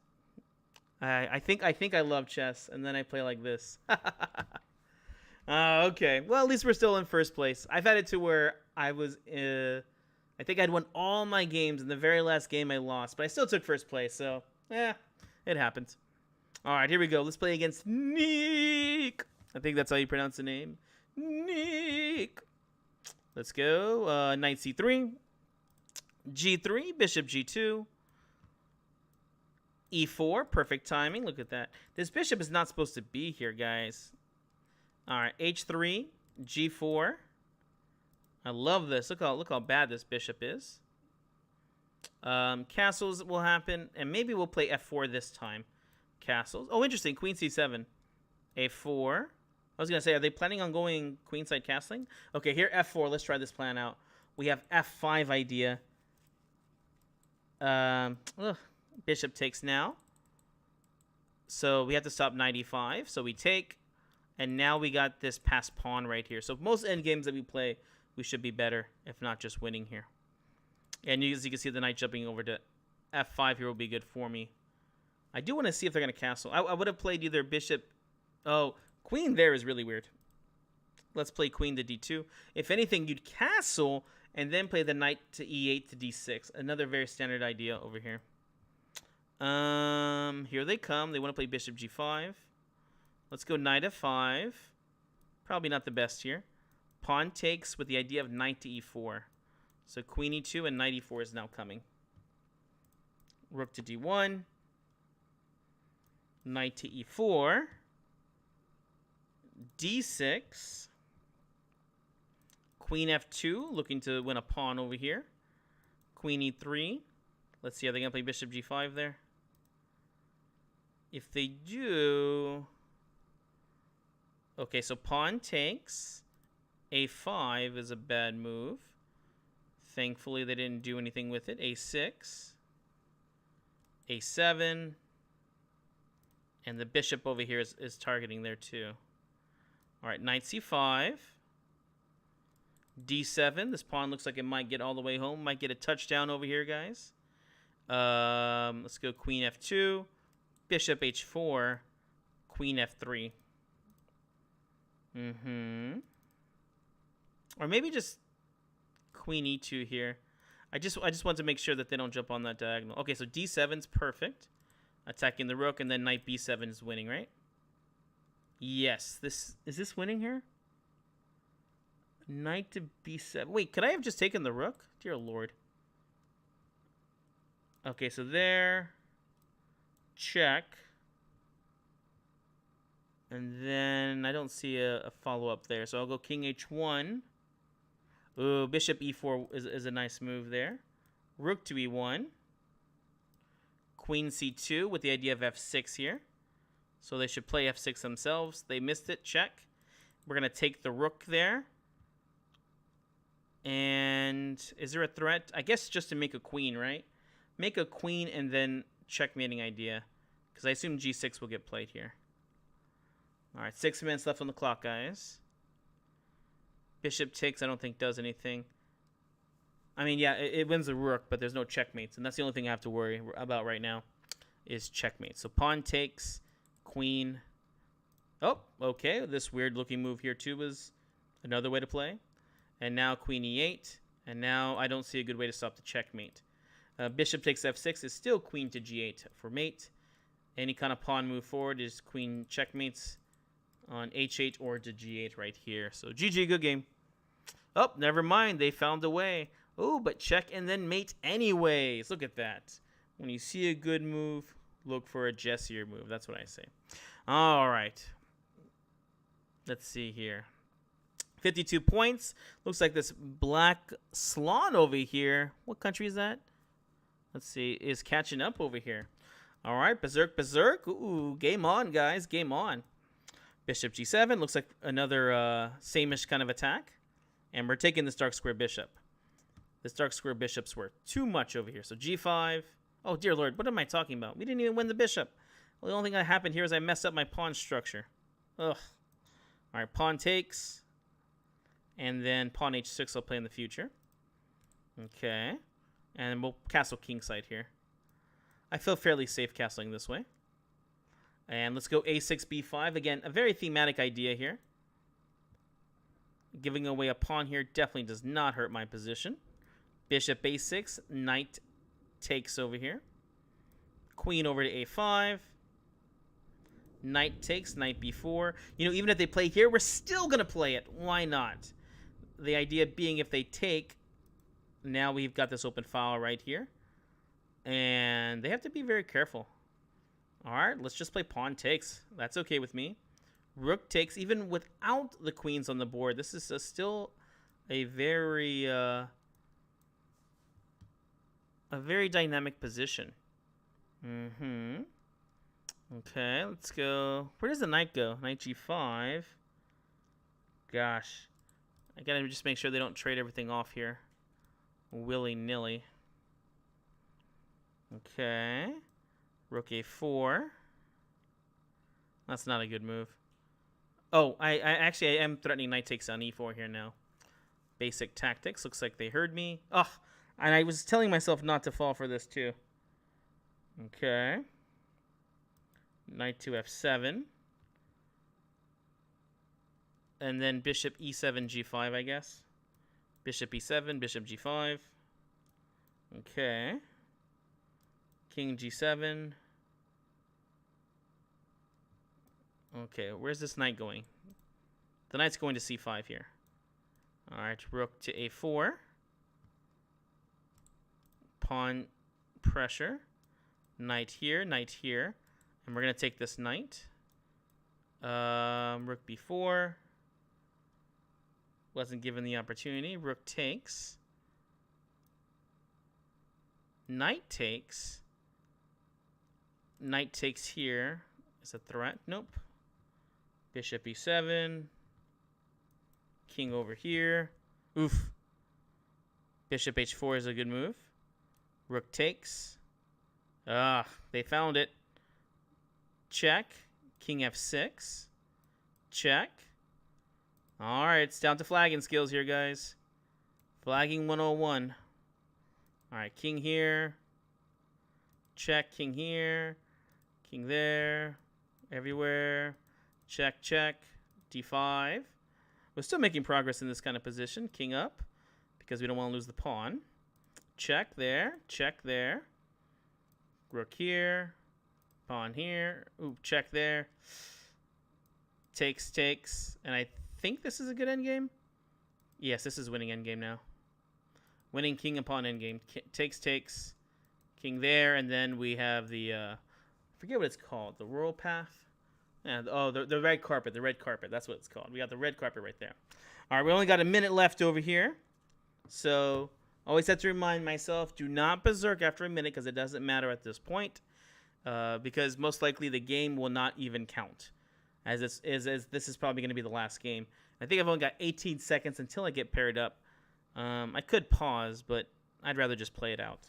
I think I love chess, and then I play like this. Okay. Well, at least we're still in first place. I've had it to where I was... I think I'd won all my games, and the very last game I lost. But I still took first place, so... it happens. All right, here we go. Let's play against Nick. I think that's how you pronounce the name. Nick. Let's go. Knight c3. g3. Bishop g2. e4. Perfect timing. Look at that. This bishop is not supposed to be here, guys. All right, h3, g4. I love this. Look how bad this bishop is. Castles will happen, and maybe we'll play f4 this time. Castles. Oh, interesting. Queen c7. a4. I was going to say, are they planning on going queenside castling? Okay, here f4. Let's try this plan out. We have f5 idea. Bishop takes now. So we have to stop knight e5. So we take... And now we got this passed pawn right here. So most end games that we play, we should be better, if not just winning here. And as you can see, the knight jumping over to f5 here will be good for me. I do want to see if they're going to castle. I would have played either bishop... Oh, queen there is really weird. Let's play queen to d2. If anything, you'd castle and then play the knight to e8 to d6. Another very standard idea over here. Here they come. They want to play bishop g5. Let's go knight f5. Probably not the best here. Pawn takes with the idea of knight to e4. So queen e2 and knight e4 is now coming. Rook to d1. Knight to e4. d6. Queen f2, looking to win a pawn over here. Queen e3. Let's see, are they going to play bishop g5 there? If they do... Okay, so pawn takes. a5 is a bad move. Thankfully, they didn't do anything with it. A6. A7. And the bishop over here is targeting there too. All right, knight c5. D7. This pawn looks like it might get all the way home. Might get a touchdown over here, guys. Let's go queen f2. Bishop h4. Queen f3. Or maybe just queen e2 here. I just want to make sure that they don't jump on that diagonal. Okay, so d7's perfect. Attacking the rook, and then knight b7 is winning, right? Yes. Is this winning here? Knight to b7. Wait, could I have just taken the rook? Dear Lord. Okay, so there. Check. And then I don't see a follow-up there. So I'll go king h1. Ooh, bishop e4 is a nice move there. Rook to e1. Queen c2 with the idea of f6 here. So they should play f6 themselves. They missed it. Check. We're going to take the rook there. And is there a threat? I guess just to make a queen, right? Make a queen and then checkmating idea. Because I assume g6 will get played here. All right, 6 minutes left on the clock, guys. Bishop takes, I don't think does anything. I mean, yeah, it wins the rook, but there's no checkmates. And that's the only thing I have to worry about right now is checkmate. So pawn takes, queen. Oh, okay. This weird-looking move here, too, was another way to play. And now queen e8. And now I don't see a good way to stop the checkmate. Bishop takes f6 is still queen to g8 for mate. Any kind of pawn move forward is queen checkmates on h8 or to g8 right here. So GG, good game. Oh, never mind. They found a way. Oh, but check and then mate anyways. Look at that. When you see a good move, look for a Jessier move. That's what I say. All right. Let's see here. 52 points. Looks like this black Slan over here. What country is that? Let's see. Is catching up over here. All right. Berserk, berserk. Ooh, game on, guys. Game on. Bishop g7. Looks like another same-ish kind of attack. And we're taking this dark square bishop. This dark square bishop's worth too much over here. So g5. Oh, dear Lord. What am I talking about? We didn't even win the bishop. Well, the only thing that happened here is I messed up my pawn structure. Ugh. All right. Pawn takes. And then pawn h6 I'll play in the future. Okay. And we'll castle kingside here. I feel fairly safe castling this way. And let's go a6, b5. Again, a very thematic idea here. Giving away a pawn here definitely does not hurt my position. Bishop a6. Knight takes over here. Queen over to a5. Knight takes. Knight b4. You know, even if they play here, we're still going to play it. Why not? The idea being if they take, now we've got this open file right here. And they have to be very careful. All right, let's just play pawn takes. That's okay with me. Rook takes, even without the queens on the board. This is still a very dynamic position. Okay, let's go. Where does the knight go? Knight g5. Gosh. I gotta just make sure they don't trade everything off here willy-nilly. Okay. Rook a4. That's not a good move. Oh, I actually am threatening knight takes on e4 here now. Basic tactics. Looks like they heard me. Oh, and I was telling myself not to fall for this too. Okay. Knight to f7. And then bishop e7, g5, I guess. Bishop e7, bishop g5. Okay. King g7. Okay, where's this knight going? The knight's going to c5 here. All right, rook to a4. Pawn pressure. Knight here, and we're gonna take this knight. Rook b4. Wasn't given the opportunity. Rook takes. Knight takes. Knight takes here. Is a threat? Nope. Bishop e7. King over here. Oof. Bishop h4 is a good move. Rook takes. Ah, they found it. Check. King f6. Check. All right, it's down to flagging skills here, guys. Flagging 101. All right, king here. Check, king here. King there. Everywhere. Check, check. d5. We're still making progress in this kind of position. King up, because we don't want to lose the pawn. Check there. Check there. Rook here. Pawn here. Ooh, check there. Takes, takes. And I think this is a good endgame. Yes, this is winning endgame now. Winning king and pawn endgame. Takes, takes. King there. And then we have the, I forget what it's called. The royal path. Yeah, oh, the red carpet. The red carpet. That's what it's called. We got the red carpet right there. All right, we only got a minute left over here. So, always have to remind myself, do not berserk after a minute because it doesn't matter at this point. Because most likely the game will not even count. As this is probably going to be the last game. I think I've only got 18 seconds until I get paired up. I could pause, but I'd rather just play it out.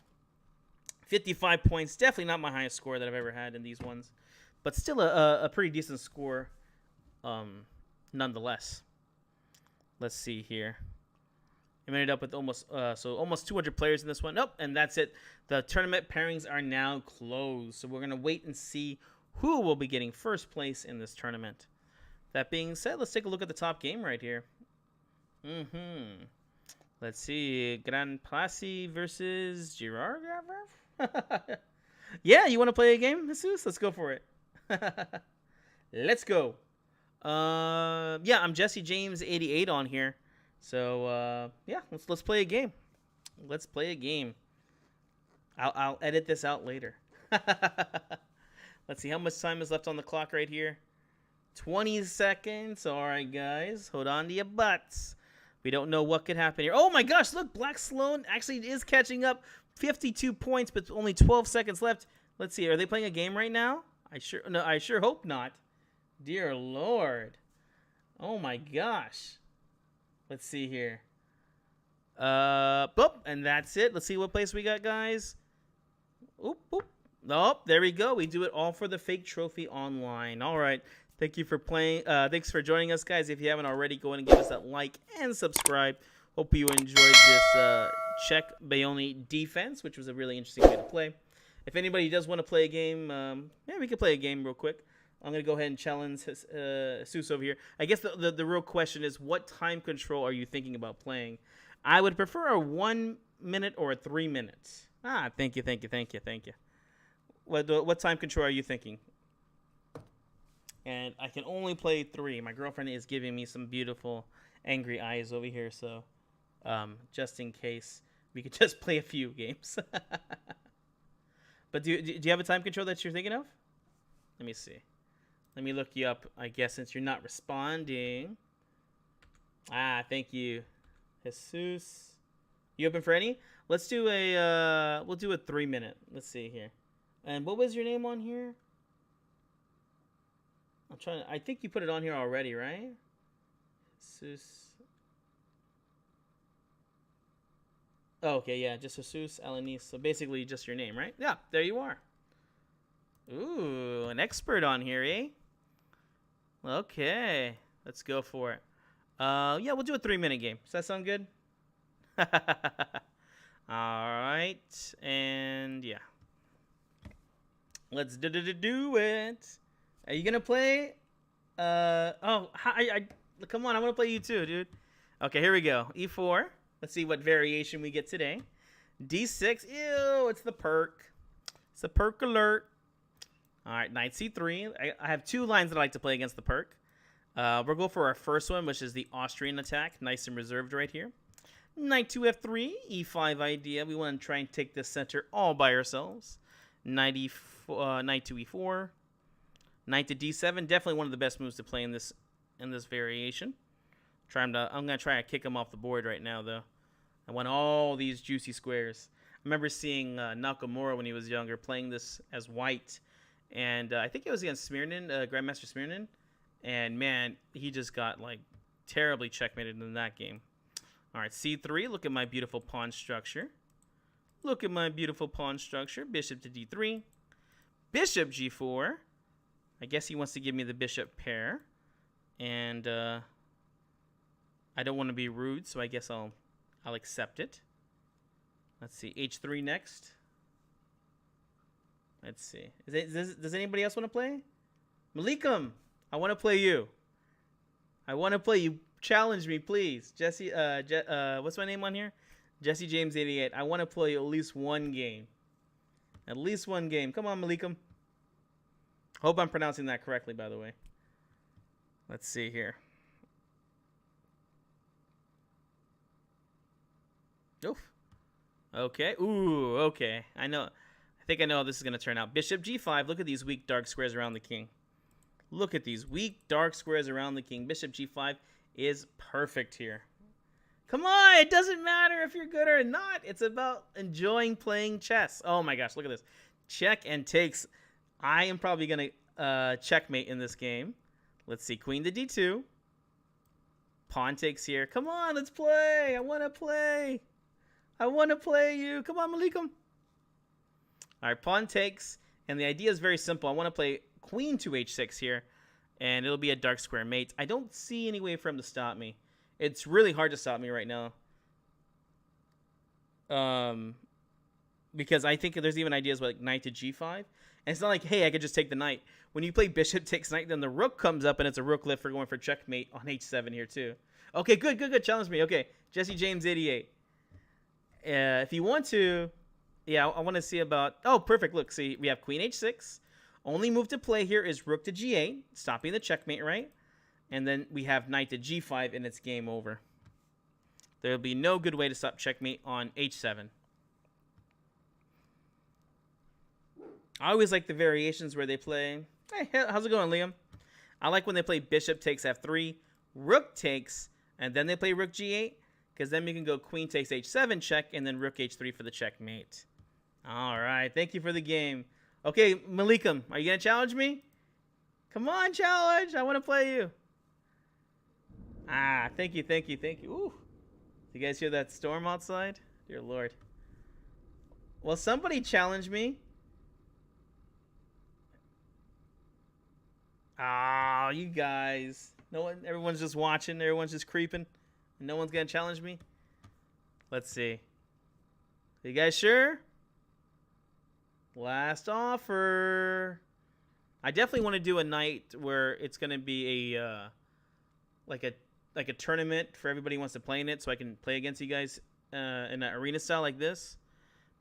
55 points. Definitely not my highest score that I've ever had in these ones. But still a pretty decent score nonetheless. Let's see here. I ended up with almost 200 players in this one. Nope, and that's it. The tournament pairings are now closed. So we're going to wait and see who will be getting first place in this tournament. That being said, let's take a look at the top game right here. Let's see. Grand Plasi versus Girard. Yeah, you want to play a game, Jesus? Let's go for it. Let's go. Yeah, I'm Jesse James 88 on here. So yeah, let's play a game. Let's play a game. I'll edit this out later. Let's see how much time is left on the clock right here. 20 seconds. All right, guys, hold on to your butts. We don't know what could happen here. Oh my gosh, look, Black Sloan actually is catching up. 52 points, but only 12 seconds left. Let's see. Are they playing a game right now? I sure hope not. Dear Lord. Oh my gosh. Let's see here. Boop, and that's it. Let's see what place we got, guys. Oop, oop. Nope, there we go. We do it all for the fake trophy online. All right. Thank you for playing. Thanks for joining us, guys. If you haven't already, go ahead and give us that like and subscribe. Hope you enjoyed this Czech Benoni defense, which was a really interesting way to play. If anybody does want to play a game, yeah, we could play a game real quick. I'm going to go ahead and challenge Jesus over here. I guess the real question is, what time control are you thinking about playing? I would prefer a 1 minute or a 3 minutes. Ah, thank you. What time control are you thinking? And I can only play 3. My girlfriend is giving me some beautiful angry eyes over here, so just in case, we could just play a few games. But do you have a time control that you're thinking of? Let me see. Let me look you up, I guess, since you're not responding. Ah, thank you, Jesus. You open for any? Let's do we'll do a 3 minute. Let's see here. And what was your name on here? I think you put it on here already, right? Jesus. Oh, okay, yeah, just Jesus Alanis. So basically just your name, right? Yeah, there you are. Ooh, an expert on here, eh? Okay, let's go for it. Yeah, we'll do a 3 minute game. Does that sound good? All right, and yeah. Let's do it. Are you gonna play? Oh, come on, I want to play you too, dude. Okay, here we go. E4. Let's see what variation we get today. D6. Ew, it's the perk. It's a perk alert. All right, knight C3. I have 2 lines that I like to play against the perk. We'll go for our first one, which is the Austrian attack. Nice and reserved right here. Knight to F3. E5 idea. We want to try and take this center all by ourselves. Knight to E4. Knight to D7. Definitely one of the best moves to play in this variation. I'm gonna try to kick him off the board right now, though. I want all these juicy squares. I remember seeing Nakamura when he was younger playing this as white, and I think it was against Smirnin, Grandmaster Smirnin, and man, he just got like terribly checkmated in that game. All right, c3. Look at my beautiful pawn structure. Look at my beautiful pawn structure. Bishop to d3. Bishop g4. I guess he wants to give me the bishop pair. And I don't want to be rude, so I guess I'll accept it. Let's see, h3 next. Let's see. Does anybody else want to play? Malikum, I want to play you. I want to play you. Challenge me, please. Jesse, what's my name on here? Jesse James 88. I want to play at least one game. At least one game. Come on, Malikum. Hope I'm pronouncing that correctly, by the way. Let's see here. Oof. Okay. Ooh, okay. I think I know how this is going to turn out. Bishop g5. Look at these weak dark squares around the king. Look at these weak dark squares around the king. Bishop g5 is perfect here. Come on. It doesn't matter if you're good or not. It's about enjoying playing chess. Oh my gosh. Look at this. Check and takes. I am probably going to checkmate in this game. Let's see. Queen to d2. Pawn takes here. Come on. Let's play. I want to play. I want to play you. Come on, Malikum. All right, pawn takes. And the idea is very simple. I want to play queen to h6 here. And it'll be a dark square mate. I don't see any way for him to stop me. It's really hard to stop me right now. Because I think there's even ideas like knight to g5. And it's not like, hey, I could just take the knight. When you play bishop takes knight, then the rook comes up and it's a rook lift for going for checkmate on h7 here too. Okay, good. Challenge me. Okay, Jesse James 88. If you want to, yeah, I want to see about, oh, perfect. Look, see, we have queen h6. Only move to play here is rook to g8, stopping the checkmate, right? And then we have knight to g5, and it's game over. There'll be no good way to stop checkmate on h7. I always like the variations where they play, hey, how's it going, Liam? I like when they play bishop takes f3, rook takes, and then they play rook g8. Because then we can go queen takes h7 check and then rook h3 for the checkmate. All right. Thank you for the game. Okay, Malikum, are you going to challenge me? Come on, challenge. I want to play you. Ah, thank you. Ooh. You guys hear that storm outside? Dear Lord. Well, somebody challenge me. Oh, you guys. No one. Everyone's just watching. Everyone's just creeping. No one's going to challenge me? Let's see. You guys sure? Last offer. I definitely want to do a night where it's going to be a like a tournament for everybody who wants to play in it, so I can play against you guys in an arena style like this.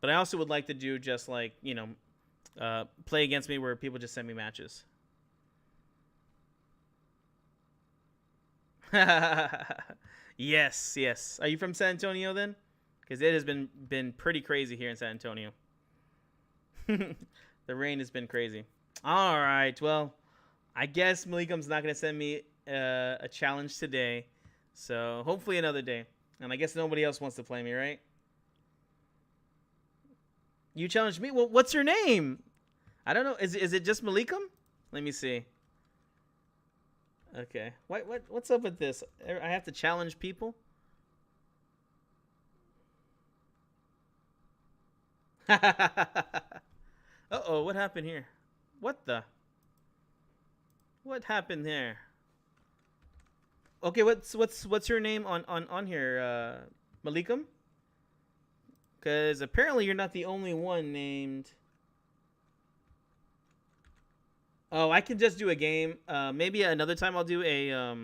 But I also would like to do just like, you know, play against me where people just send me matches. Yes. Are you from San Antonio then? Because it has been pretty crazy here in San Antonio. The rain has been crazy. All right. Well, I guess Malikum's not going to send me a challenge today. So hopefully another day. And I guess nobody else wants to play me, right? You challenged me? Well, what's your name? I don't know. Is it just Malikum? Let me see. Okay. What's up with this? I have to challenge people? Uh-oh, what happened here? What happened there? Okay, what's your name on here, Malikum? Because apparently you're not the only one named. Oh, I can just do a game. Maybe another time I'll do a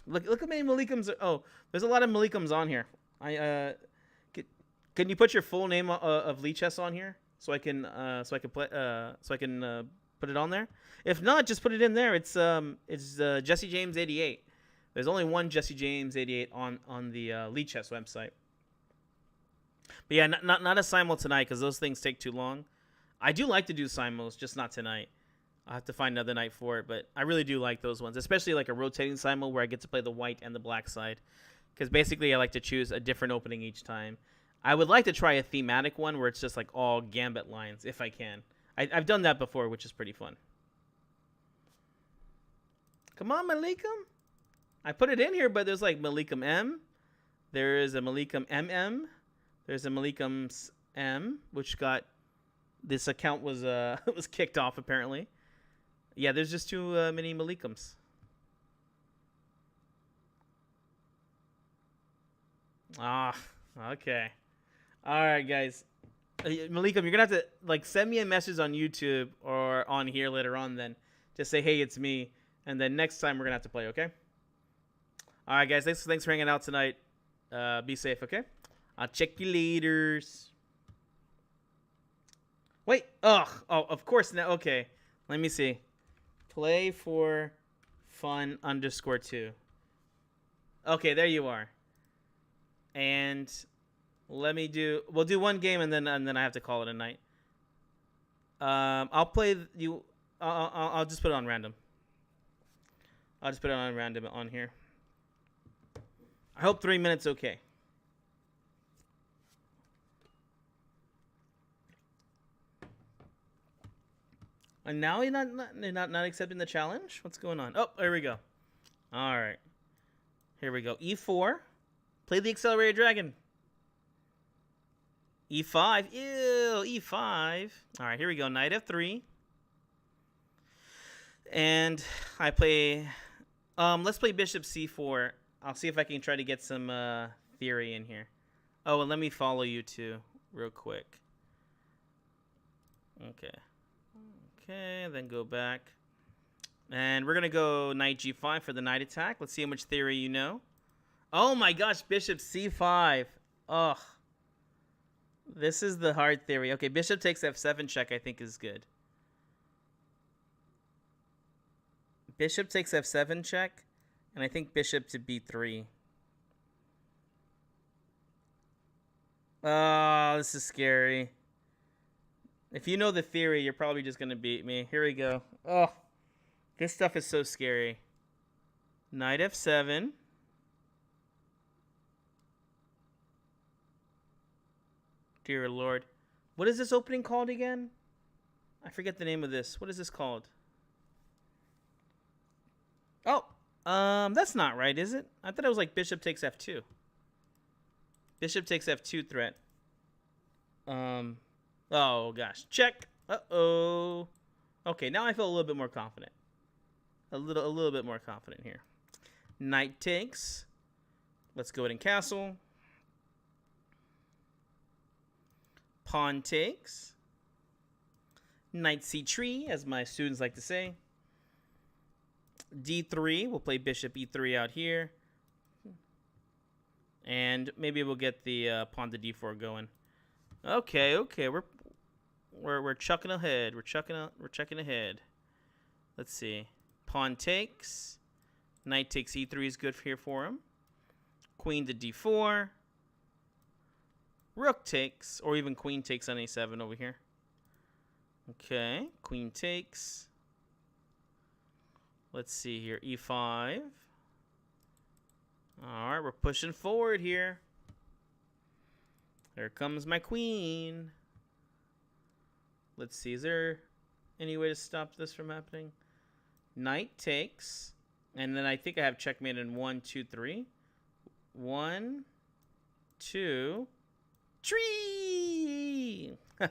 look how many Malikums. Oh, there's a lot of Malikums on here. Can you put your full name of Lee Chess on here so I can put it on there? If not, just put it in there. It's Jesse James 88. There's only one Jesse James 88 on the Lee Chess website. But yeah, not a simul tonight because those things take too long. I do like to do simuls, just not tonight. I'll have to find another night for it, but I really do like those ones, especially like a rotating simul where I get to play the white and the black side. Because basically I like to choose a different opening each time. I would like to try a thematic one where it's just like all gambit lines, if I can. I've done that before, which is pretty fun. Come on, Malikum. I put it in here, but there's like Malikum M. There is a Malikum MM. There's a Malikum M, which got this account was was kicked off apparently. Yeah, there's just too many Malikums. Ah, okay. All right, guys. Malikum, you're gonna have to like send me a message on YouTube or on here later on. Then just say, "Hey, it's me," and then next time we're gonna have to play. Okay. All right, guys. Thanks for hanging out tonight. Be safe. Okay. I'll check you later. Wait. Ugh. Oh, of course now. Okay. Let me see. Play for fun _2. Okay, there you are. And we'll do one game and then I have to call it a night. I'll play you. I'll just put it on random. I'll just put it on random on here. I hope 3 minutes okay. And now you're not accepting the challenge? What's going on? Oh, there we go. All right. Here we go. E4. Play the accelerated dragon. E5. Ew, E5. All right, here we go. Knight F3. And I play... let's play bishop C4. I'll see if I can try to get some theory in here. Oh, and let me follow you too real quick. Okay. Okay, then go back. And we're going to go knight G5 for the knight attack. Let's see how much theory you know. Oh my gosh, bishop C5. Ugh. This is the hard theory. Okay, bishop takes F7 check I think is good. Bishop takes F7 check. And I think bishop to B3. Oh, this is scary. If you know the theory, you're probably just going to beat me. Here we go. Oh, this stuff is so scary. Knight F7. Dear Lord. What is this opening called again? I forget the name of this. What is this called? Oh, that's not right, is it? I thought it was like bishop takes F2. Bishop takes F2 threat. Oh, gosh. Check. Uh-oh. Okay, now I feel a little bit more confident. A little bit more confident here. Knight takes. Let's go ahead and castle. Pawn takes. Knight C3, as my students like to say. D3. We'll play bishop E3 out here. And maybe we'll get the pawn to D4 going. Okay. We're chucking ahead. We're checking ahead. Let's see. Pawn takes. Knight takes E3 is good here for him. Queen to D4. Rook takes, or even queen takes on A7 over here. Okay, queen takes. Let's see here, E5. All right, we're pushing forward here. There comes my queen. Let's see, is there any way to stop this from happening? Knight takes, and then I think I have checkmate in 1, 2, 3. 1, 2, 3. All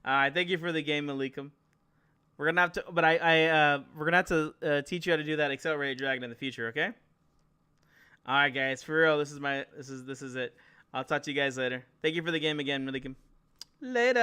right, thank you for the game, Malikum. We're gonna have to, but we're gonna have to teach you how to do that accelerated dragon in the future, okay? All right, guys, for real, this is it. I'll talk to you guys later. Thank you for the game again, Malikum. Later.